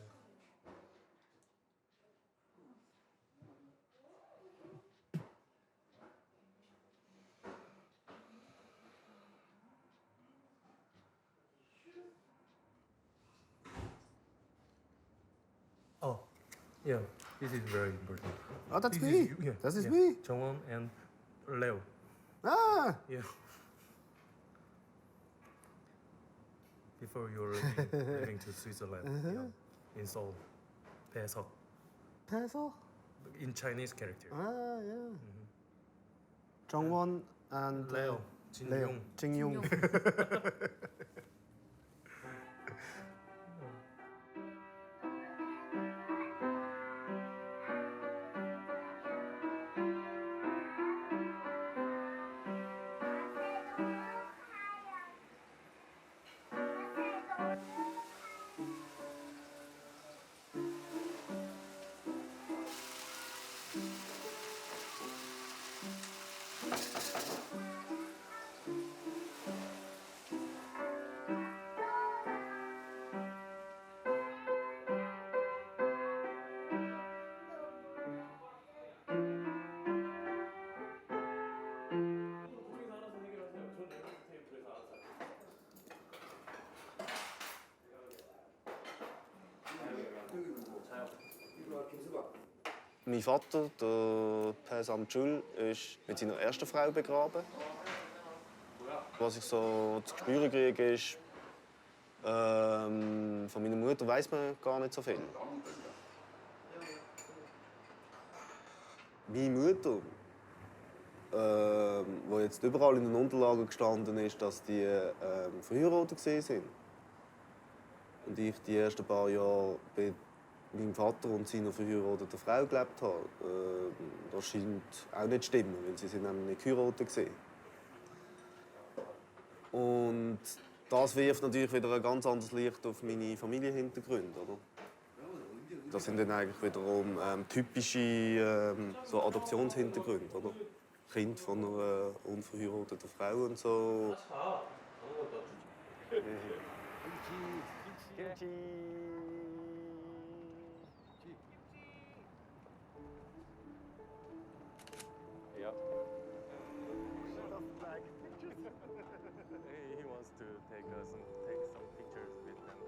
Oh, yeah, this is very important.
Oh, that's
This
me.
Is, yeah,
This is
yeah.
me.
Zhongwang and Leo.
Ah!
Yeah. Before you were living to Switzerland, yeah, in Seoul, Paeseok.
Paeseok?
In Chinese character.
Ah, yeah. Zhongwon and
Leo.
Leo. Jin-Young. Mein Vater, der Pae Sam-chul, ist mit seiner ersten Frau begraben. Was ich so zu spüren kriege, ist, von meiner Mutter weiß man gar nicht so viel. Meine Mutter, wo jetzt überall in den Unterlagen gestanden ist, dass die verheiratet waren. Und ich die ersten paar Jahre bei meinem Vater und seiner verheirateten Frau gelebt habe. Das scheint auch nicht zu stimmen, weil sie sind nämlich nicht geheiratet waren. Und das wirft natürlich wieder ein ganz anderes Licht auf meine Familienhintergründe, oder? Das sind dann eigentlich wiederum typische so Adoptionshintergründe, oder? Kind von einer unverheirateten Frau und so. Kimchi. Ja. He wants to take some pictures with them.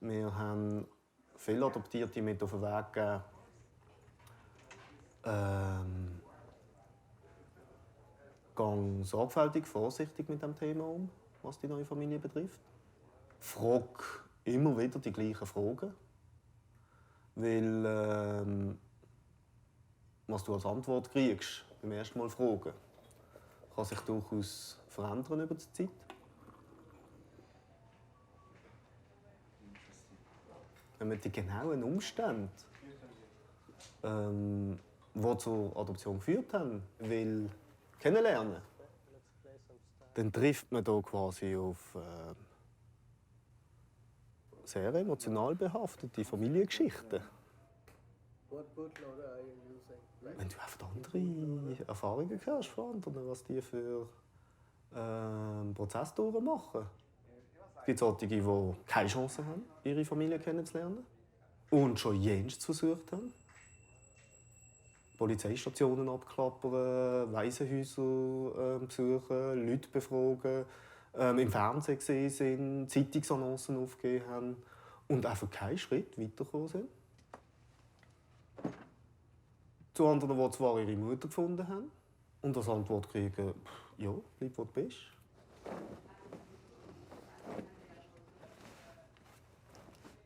Wir haben viele Adoptierte mit auf den Weg gegeben. Gang sorgfältig, vorsichtig mit dem Thema um, was die neue Familie betrifft. Frag immer wieder die gleichen Fragen. Weil was du als Antwort kriegst, beim ersten Mal fragen, kann sich durchaus verändern über die Zeit. Wenn man die genauen Umstände, die zur Adoption geführt haben, will kennenlernen, dann trifft man da quasi auf sehr emotional behaftete Familiengeschichten. Wenn du einfach andere Erfahrungen hörst von anderen, was die für Prozess durchmachen. Es gibt solche, die keine Chance haben, ihre Familie kennenzulernen und schon jenst versucht haben. Polizeistationen abklappern, Waisenhäuser besuchen, Leute befragen, im Fernsehen gesehen sind, Zeitungsannoncen aufgegeben haben und einfach keinen Schritt weitergekommen sind. Zu anderen, die zwar ihre Mutter gefunden haben und als Antwort kriegen, ja, bleib wo du bist.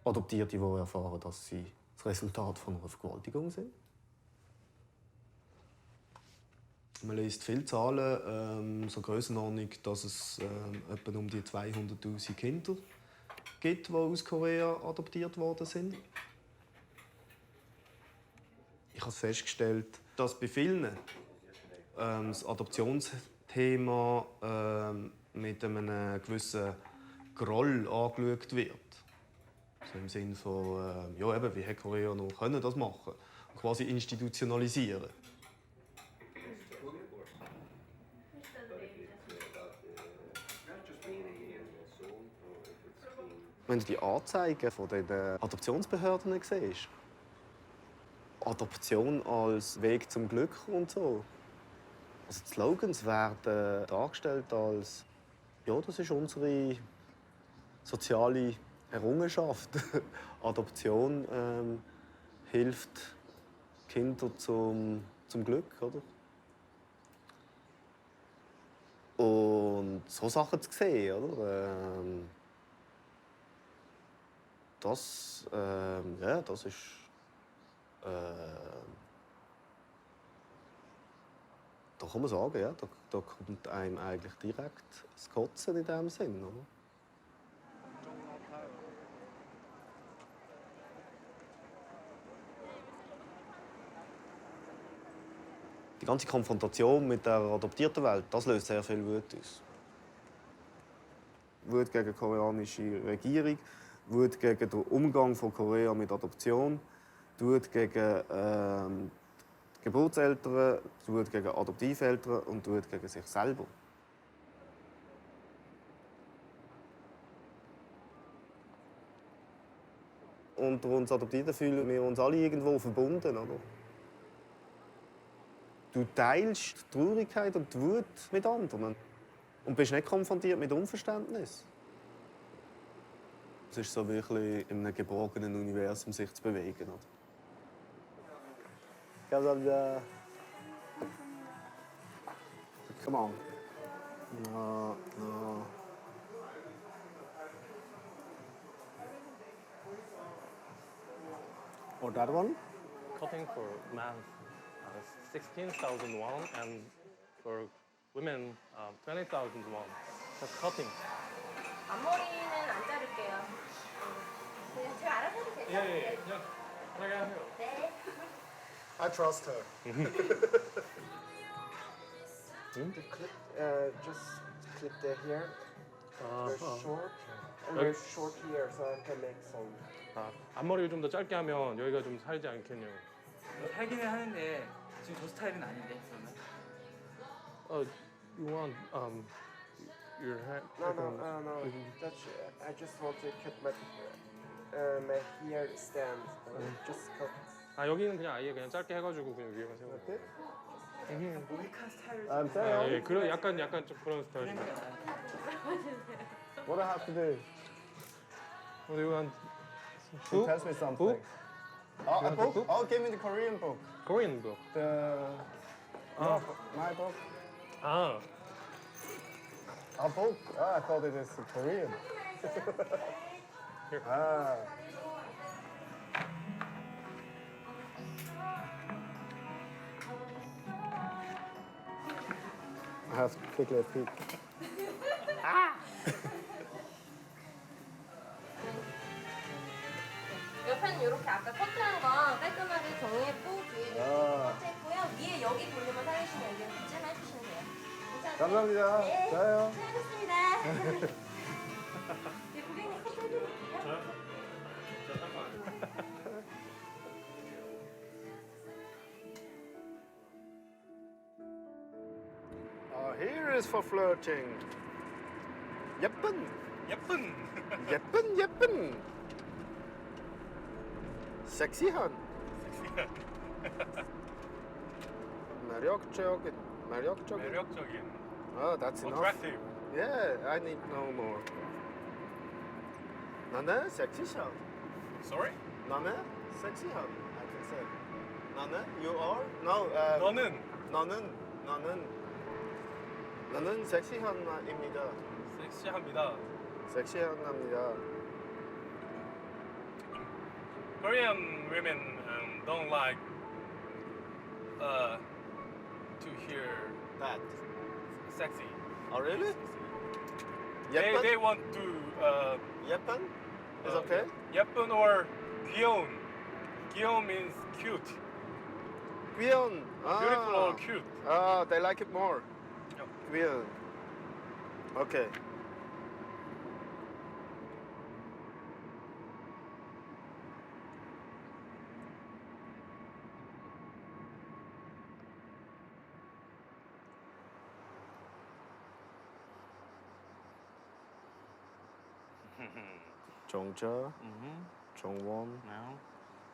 Adoptierte, die erfahren, dass sie das Resultat von einer Vergewaltigung sind. Man liest viele Zahlen, so Grössenordnung, dass es etwa um die 200'000 Kinder gibt, die aus Korea adoptiert worden sind. Ich habe festgestellt, dass bei vielen das Adoptionsthema mit einem gewissen Groll angeschaut wird. Also im Sinne von, ja, eben, wie hätte Korea noch das machen können? Quasi institutionalisieren. Wenn du die Anzeigen von den Adoptionsbehörden siehst, Adoption als Weg zum Glück und so. Also die Slogans werden dargestellt als, ja, das ist unsere soziale Errungenschaft. Adoption hilft Kindern zum Glück, oder? Und so Sachen zu sehen, oder? Das ist da kann man sagen, ja, da kommt einem eigentlich direkt das Kotzen in diesem Sinn, oder? Die ganze Konfrontation mit der adoptierten Welt, das löst sehr viel Wut aus. Wut gegen die koreanische Regierung, Wut gegen den Umgang von Korea mit Adoption, Wut gegen die Geburtseltern, Wut gegen Adoptiveltern und Wut gegen sich selber. Unter uns Adoptierten fühlen wir uns alle irgendwo verbunden, oder? Du teilst die Traurigkeit und die Wut mit anderen und bist nicht konfrontiert mit Unverständnis. Es ist so wirklich in einem geborgenen Universum sich zu bewegen, oder? Come on. No. Or that one?
Cutting for men, 16,000 won, and for women, 20,000 won. Just cutting.
앞머리는 안 자를게요. 그냥 제가 알아서 해도 되죠?
예. 그냥 편하게 하세요.
네.
I trust her.
Just clip the hair. Very short. And very short here, so I can make some.
앞머리를 좀 더 짧게 하면 여기가 좀 살지 않겠냐고.
살기는 하는데 지금 저 스타일은 아닌데 그러면?
You want your hair?
No. That's, I just want to cut my hair stand. Just cut.
여기는 그냥 아예 그냥 짧게 해가지고 그냥 위에만 세워.
모이칸 스타일.
예, 그런 약간 좀 그런 스타일이에요.
What I have to do?
근데 이거 한
She
Book?
tells me something.
Book?
Oh,
You
a
want a
book?
book?
Oh, give me the Korean book.
Korean book.
My book.
Ah.
A book? Oh, I thought it was Korean. Ah. I have quickly a peek.
옆에는 이렇게 아까 커트한 거 깔끔하게 종이에 꼭 위에
아.
커트했고요. 위에 여기 볼륨을 살리시면 여기 붙임 해주시면 돼요. 괜찮으세요?
감사합니다.
네.
좋아요.
수고하셨습니다. 네, 고객님 커트 해드릴게요.
Here is for flirting. 예쁜.
예쁜.
예쁜 예쁜. 섹시한. 매력적인. 매력적인.
매력적인.
Oh, that's enough.
Attractive.
Yeah, I need no more. 나는 섹시한.
Sorry?
나는 섹시한. I can say. 나는 you are? No. 나는 섹시한입니다.
섹시합니다.
섹시한입니다.
Korean women don't like to hear
that
sexy.
Oh really?
They want to
예쁜? Is okay?
예쁜 or 귀여운. 귀여운 means cute.
귀여운.
Beautiful or cute.
Ah, they like it more. 귀여운. Okay. Jongja, Jongwon,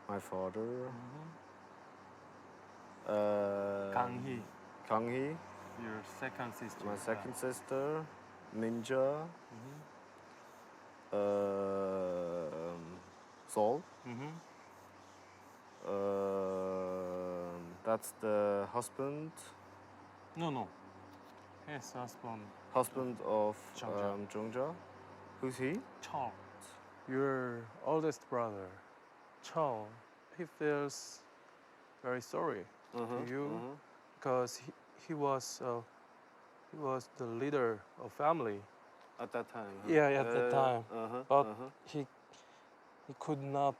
my father,
Kang-hee.
Kang-hee,
Your second sister.
my second sister, Minja, Sol. That's the husband.
No. His husband.
Husband of
Jongja.
Jongja. Who's he?
Chao.
Your oldest brother, Chao, he feels very sorry to you because he was the leader of family.
At that time. Huh?
Yeah, at that time. But
uh-huh.
he could not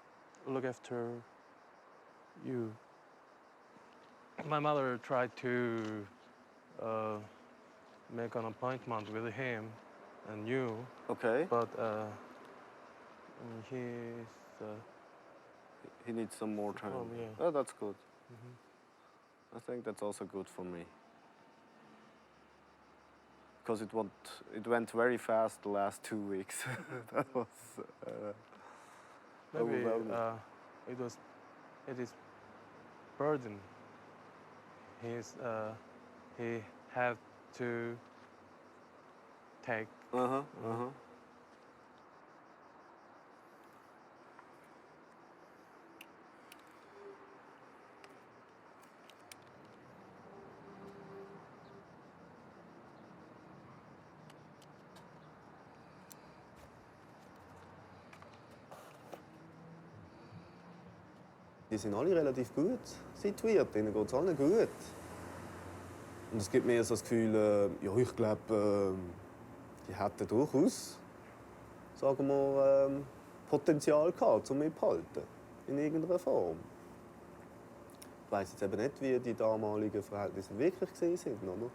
look after you. My mother tried to make an appointment with him and you.
Okay.
But
he needs some more time.
yeah.
Oh, that's good. I think that's also good for me. Because it went very fast the last 2 weeks. That was
Maybe
overwhelming.
it is burden. He had to take.
Die sind alle relativ gut situiert, ihnen geht es allen gut. Und es gibt mir so das Gefühl, ja, ich glaube, die hätten durchaus, sagen wir, Potenzial gehabt, um mitzuhalten. In irgendeiner Form. Ich weiss jetzt eben nicht, wie die damaligen Verhältnisse wirklich waren, oder?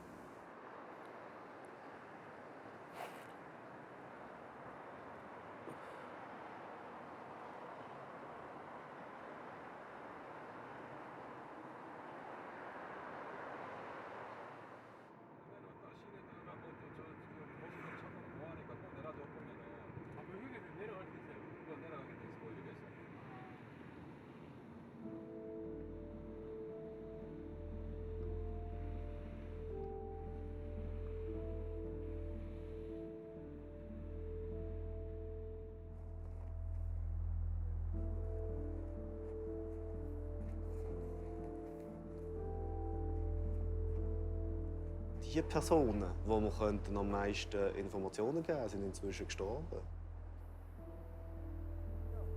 die Personen, die wir am meisten Informationen geben könnten, sind inzwischen gestorben.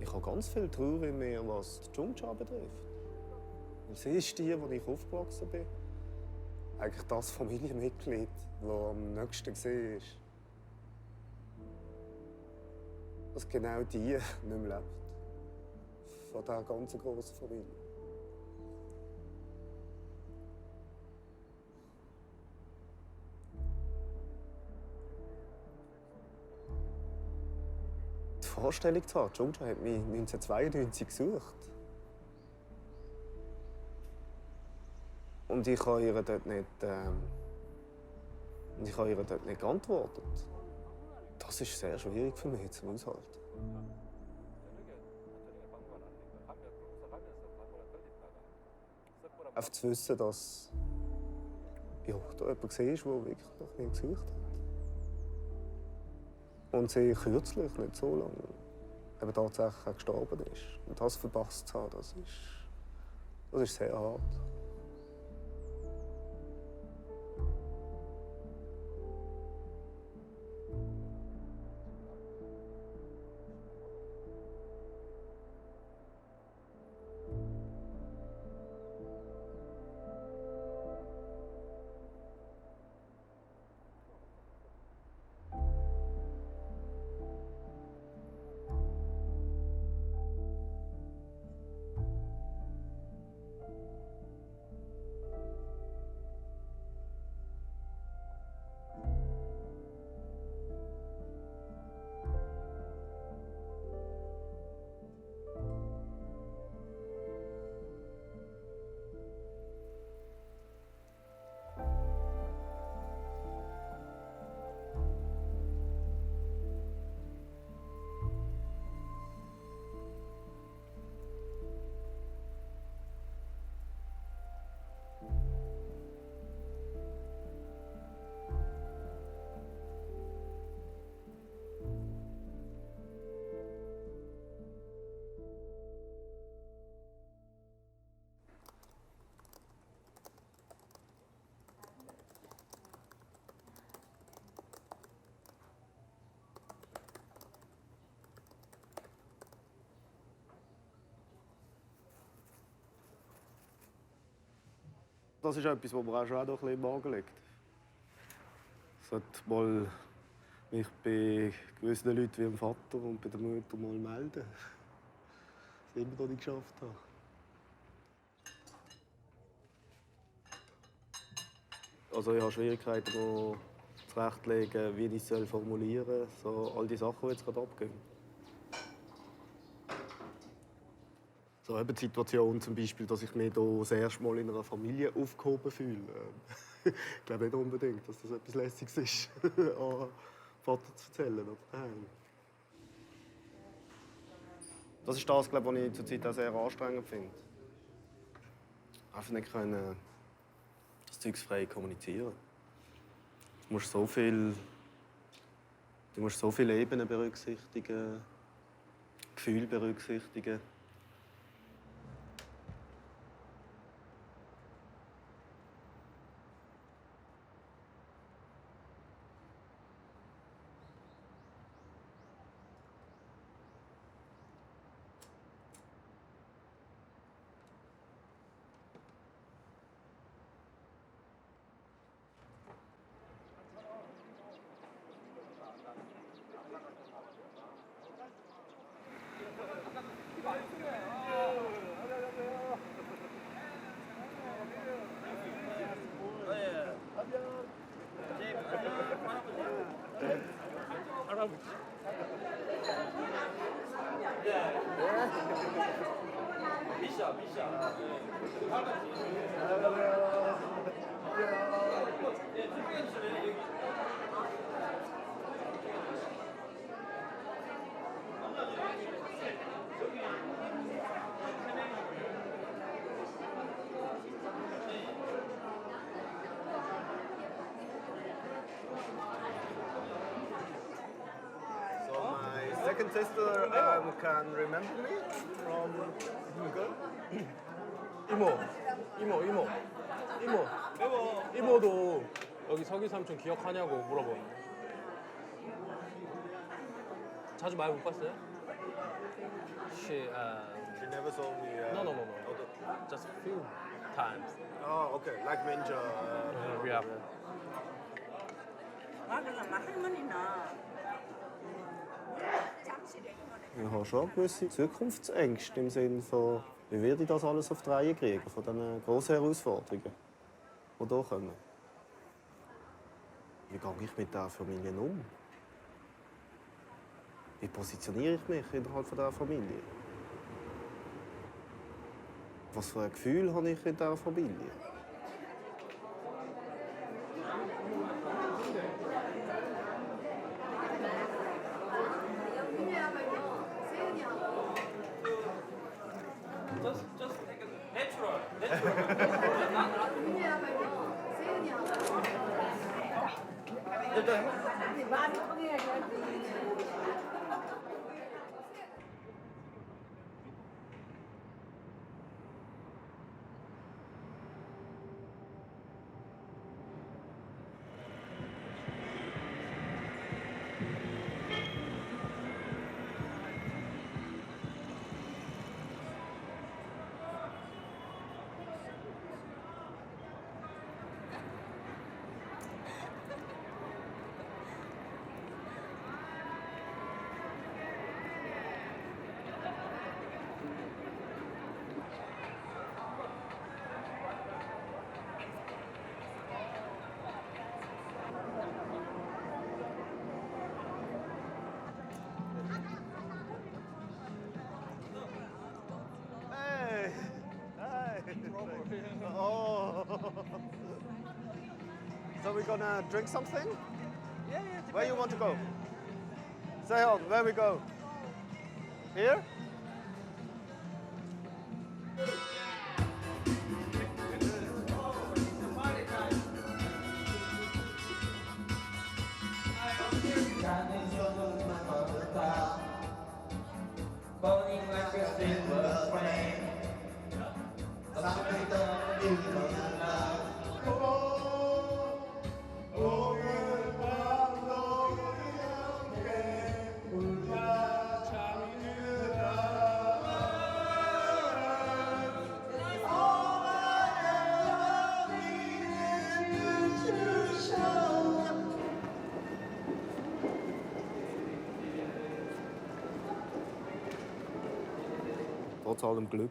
Ich habe ganz viel Trauer in mir, was die Jungcha betrifft. Sie ist die, wo ich aufgewachsen bin. Eigentlich das Familienmitglied, das am nächsten war. Dass genau die nicht mehr lebt. Von dieser ganz grossen Familie. Die Vorstellung zu haben, Jungcha hat mich 1992 gesucht. Und ich habe ihr dort nicht geantwortet. Das ist sehr schwierig für mich zum Aushalten. Einfach zu wissen, dass da jemand war, der wirklich nach mir gesucht hat. Und sie kürzlich, nicht so lange, eben tatsächlich auch gestorben ist. Und das verpasst zu haben, das ist sehr hart. Das ist etwas, was mir auch schon ein bisschen im Magen liegt. Ich sollte mal mich bei gewissen Leuten wie dem Vater und bei der Mutter mal melden. Das ich immer noch nicht geschafft habe. Also ich habe Schwierigkeiten, mir zurechtzulegen, wie ich es formulieren soll. So all die Sachen, die jetzt gerade abgehen. So eben die Situation zum Beispiel, dass ich mich hier das erste Mal in einer Familie aufgehoben fühle. Ich glaube nicht unbedingt, dass das etwas Lässiges ist, an Vater zu erzählen. Nein. Das ist das, glaube ich, was ich zurzeit auch sehr anstrengend finde. Einfach nicht können, das Zeug frei kommunizieren. Du musst so viele Ebenen berücksichtigen, Gefühle berücksichtigen. Second sister can remember me from Google.
이모도 여기 서기 삼촌 기억하냐고 물어보는데. 자주 많이 못 봤어요? She
never saw me.
No. Just a few times.
Oh, okay. Like Minja.
Yeah.
Ich habe schon gewisse Zukunftsängste im Sinne von, wie werde ich das alles auf die Reihe kriegen, von diesen grossen Herausforderungen, die hier kommen. Wie gehe ich mit dieser Familie um? Wie positioniere ich mich innerhalb dieser Familie? Was für ein Gefühl habe ich in dieser Familie?
Just natural.
Oh. So we're gonna drink something?
Yeah.
Where you want to go? Say on, where we go? Here?
Burning like a silver flame. Something that you don't love.
Trotz allem Glück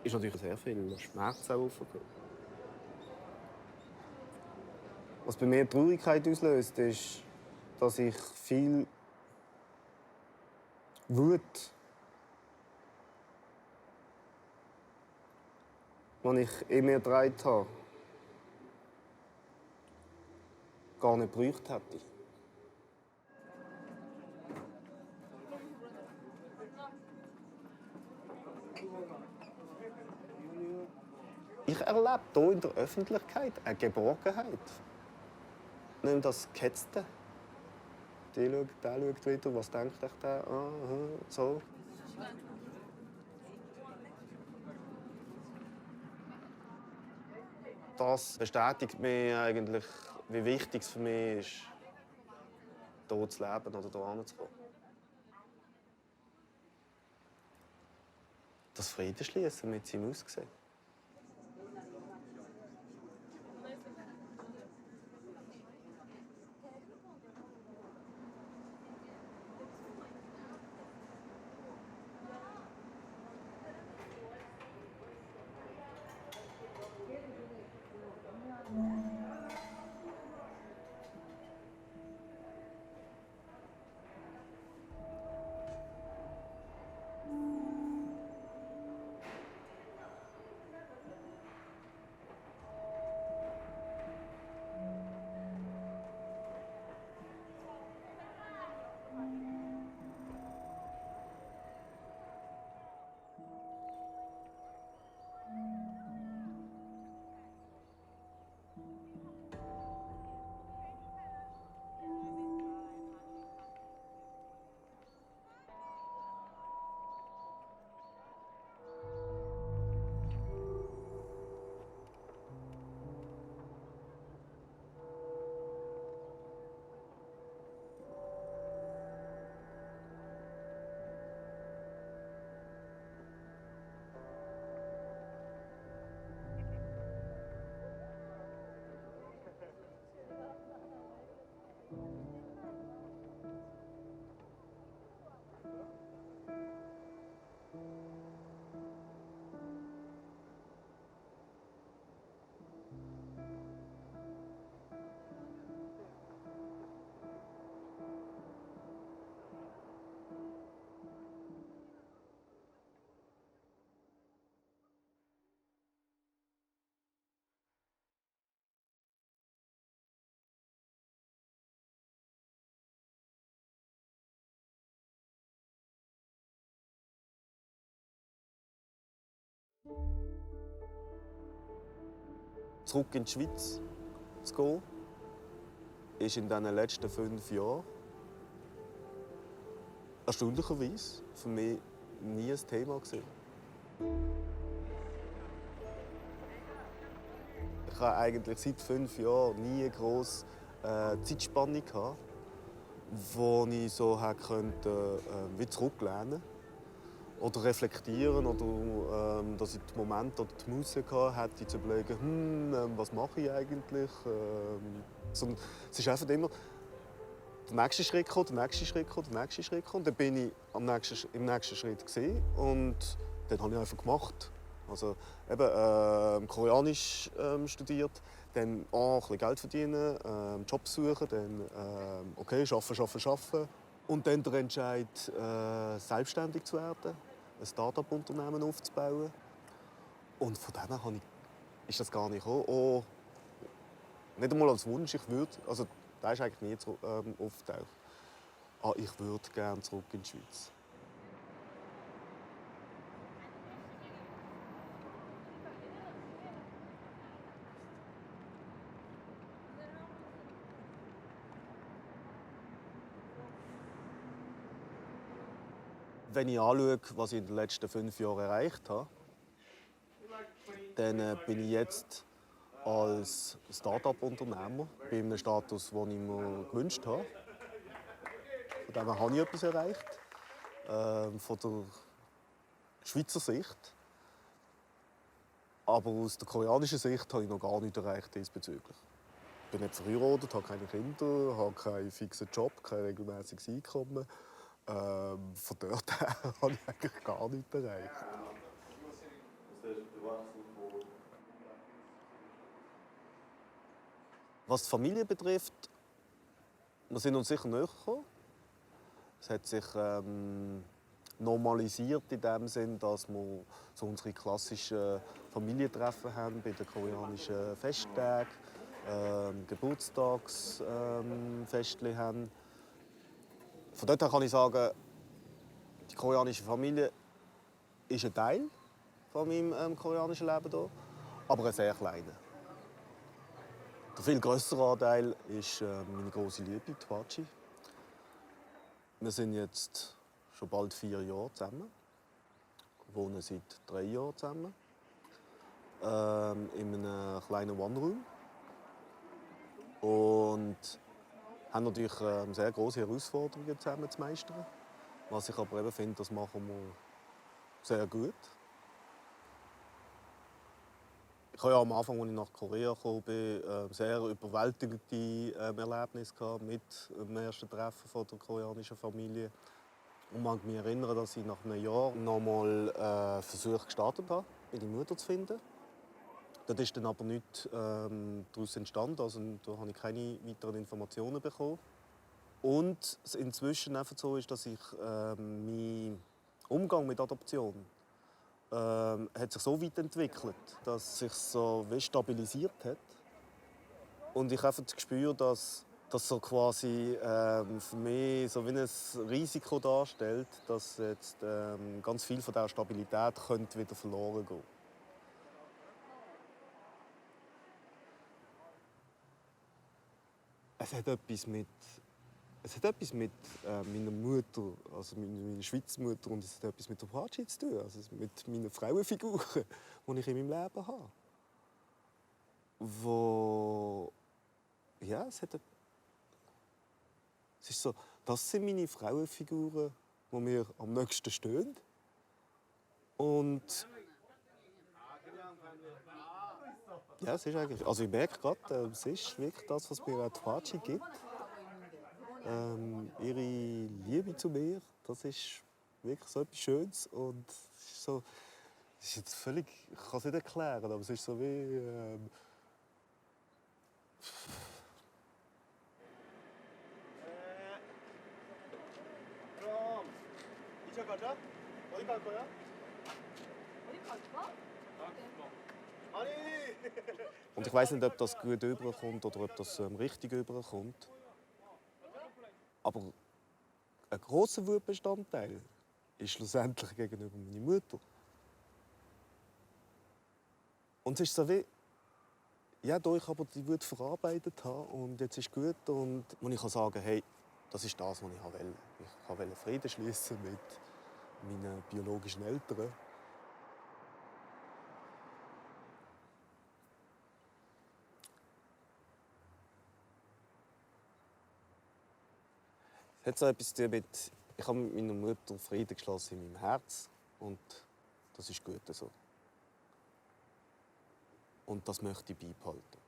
ist natürlich sehr viel Schmerz auch aufgekommen. Was bei mir Traurigkeit auslöst, ist, dass ich viel Wut, die ich in mir getragen habe, gar nicht gebraucht hätte. Ich erlebe hier in der Öffentlichkeit eine Geborgenheit. Nicht das Gehetzte. Der schaut wieder, was denkt ich der? So. Das bestätigt mir eigentlich, wie wichtig es für mich ist, hier zu leben oder hier hinzukommen. Das Frieden schließen mit seinem Aussehen. Zurück in die Schweiz zu gehen, ist in den letzten 5 Jahren erstaunlicherweise für mich nie ein Thema gewesen. Ich hatte eigentlich seit 5 Jahren nie eine grosse Zeitspanne gehabt, wo ich so wie zurücklehnen oder reflektieren oder dass ich die Momente oder die Muße hatte, zu überlegen, was mache ich eigentlich. Sondern es ist einfach immer der nächste Schritt gekommen, der nächste Schritt gekommen, der nächste Schritt gekommen. Dann bin ich im nächsten Schritt gewesen, und dann habe ich einfach gemacht. Also eben Koreanisch studiert, dann ein bisschen Geld verdienen, Job suchen, dann okay, arbeiten. Und dann der Entscheid, selbstständig zu werden, ein Start-up-Unternehmen aufzubauen. Und von dem her ist das gar nicht gekommen. Nicht einmal als Wunsch, also der ist eigentlich nie aufgetaucht. Ich würde gerne zurück in die Schweiz. Wenn ich anschaue, was ich in den letzten 5 Jahren erreicht habe, dann bin ich jetzt als Start-up-Unternehmer bei einem Status, den ich mir gewünscht habe. Von dem her habe ich etwas erreicht. Von der Schweizer Sicht. Aber aus der koreanischen Sicht habe ich noch gar nichts erreicht diesbezüglich. Ich bin nicht verheiratet, habe keine Kinder, habe keinen fixen Job, kein regelmäßiges Einkommen. Von dort her habe ich eigentlich gar nichts erreicht. Was die Familie betrifft, wir sind uns sicher näher gekommen. Es hat sich normalisiert in dem Sinn, dass wir so unsere klassischen Familientreffen haben bei den koreanischen Festtagen, Geburtstagsfestchen haben. Von dort her kann ich sagen, die koreanische Familie ist ein Teil von meinem koreanischen Leben hier, aber ein sehr kleiner. Der viel grössere Anteil ist meine grosse Liebe, die Hwachi. Wir sind jetzt schon bald 4 Jahre zusammen, wohnen seit 3 Jahren zusammen, in einem kleinen One-Room. Und haben natürlich sehr grosse Herausforderungen zusammen zu meistern. Was ich aber eben finde, das machen wir sehr gut. Ich hatte ja am Anfang, als ich nach Korea gekommen bin, sehr überwältigende Erlebnisse mit dem ersten Treffen von der koreanischen Familie. Und ich mag mich erinnern, dass ich nach einem Jahr noch mal einen Versuch gestartet habe, meine Mutter zu finden. Dort ist dann aber nichts daraus entstanden, also da habe ich keine weiteren Informationen bekommen. Und inzwischen einfach so ist, dass ich mein Umgang mit Adoption hat sich so weit entwickelt, dass es sich so wie stabilisiert hat. Und ich habe das Gespür, dass das so quasi für mich so wie ein Risiko darstellt, dass jetzt ganz viel von dieser Stabilität könnte wieder verloren gehen. Es hat etwas mit meiner Mutter, also meiner Schweizer Mutter, und es hat etwas mit der Hwachi zu tun, also mit meinen Frauenfiguren, die ich in meinem Leben habe. Ja, es ist so, das sind meine Frauenfiguren, die mir am nächsten stehen. Und ja, es ist eigentlich, also ich merke gerade, es ist wirklich das, was mir die Hwachi gibt. Ihre Liebe zu mir, das ist wirklich so etwas Schönes. Und es ist so, es ist jetzt völlig, ich kann es nicht erklären, aber es ist so wie Und ich weiß nicht, ob das gut rüberkommt oder ob das richtig rüberkommt. Aber ein grosser Wutbestandteil ist schlussendlich gegenüber meiner Mutter. Und es ist so wie, ja, da ich aber die Wut verarbeitet habe und jetzt ist gut und wo ich kann sagen, hey, das ist das, was ich wollte. Ich wollte Frieden schließen mit meinen biologischen Eltern. Es hat so etwas zu tun mit, ich habe mit meiner Mutter Frieden geschlossen in meinem Herz und das ist gut so. Und das möchte ich beibehalten.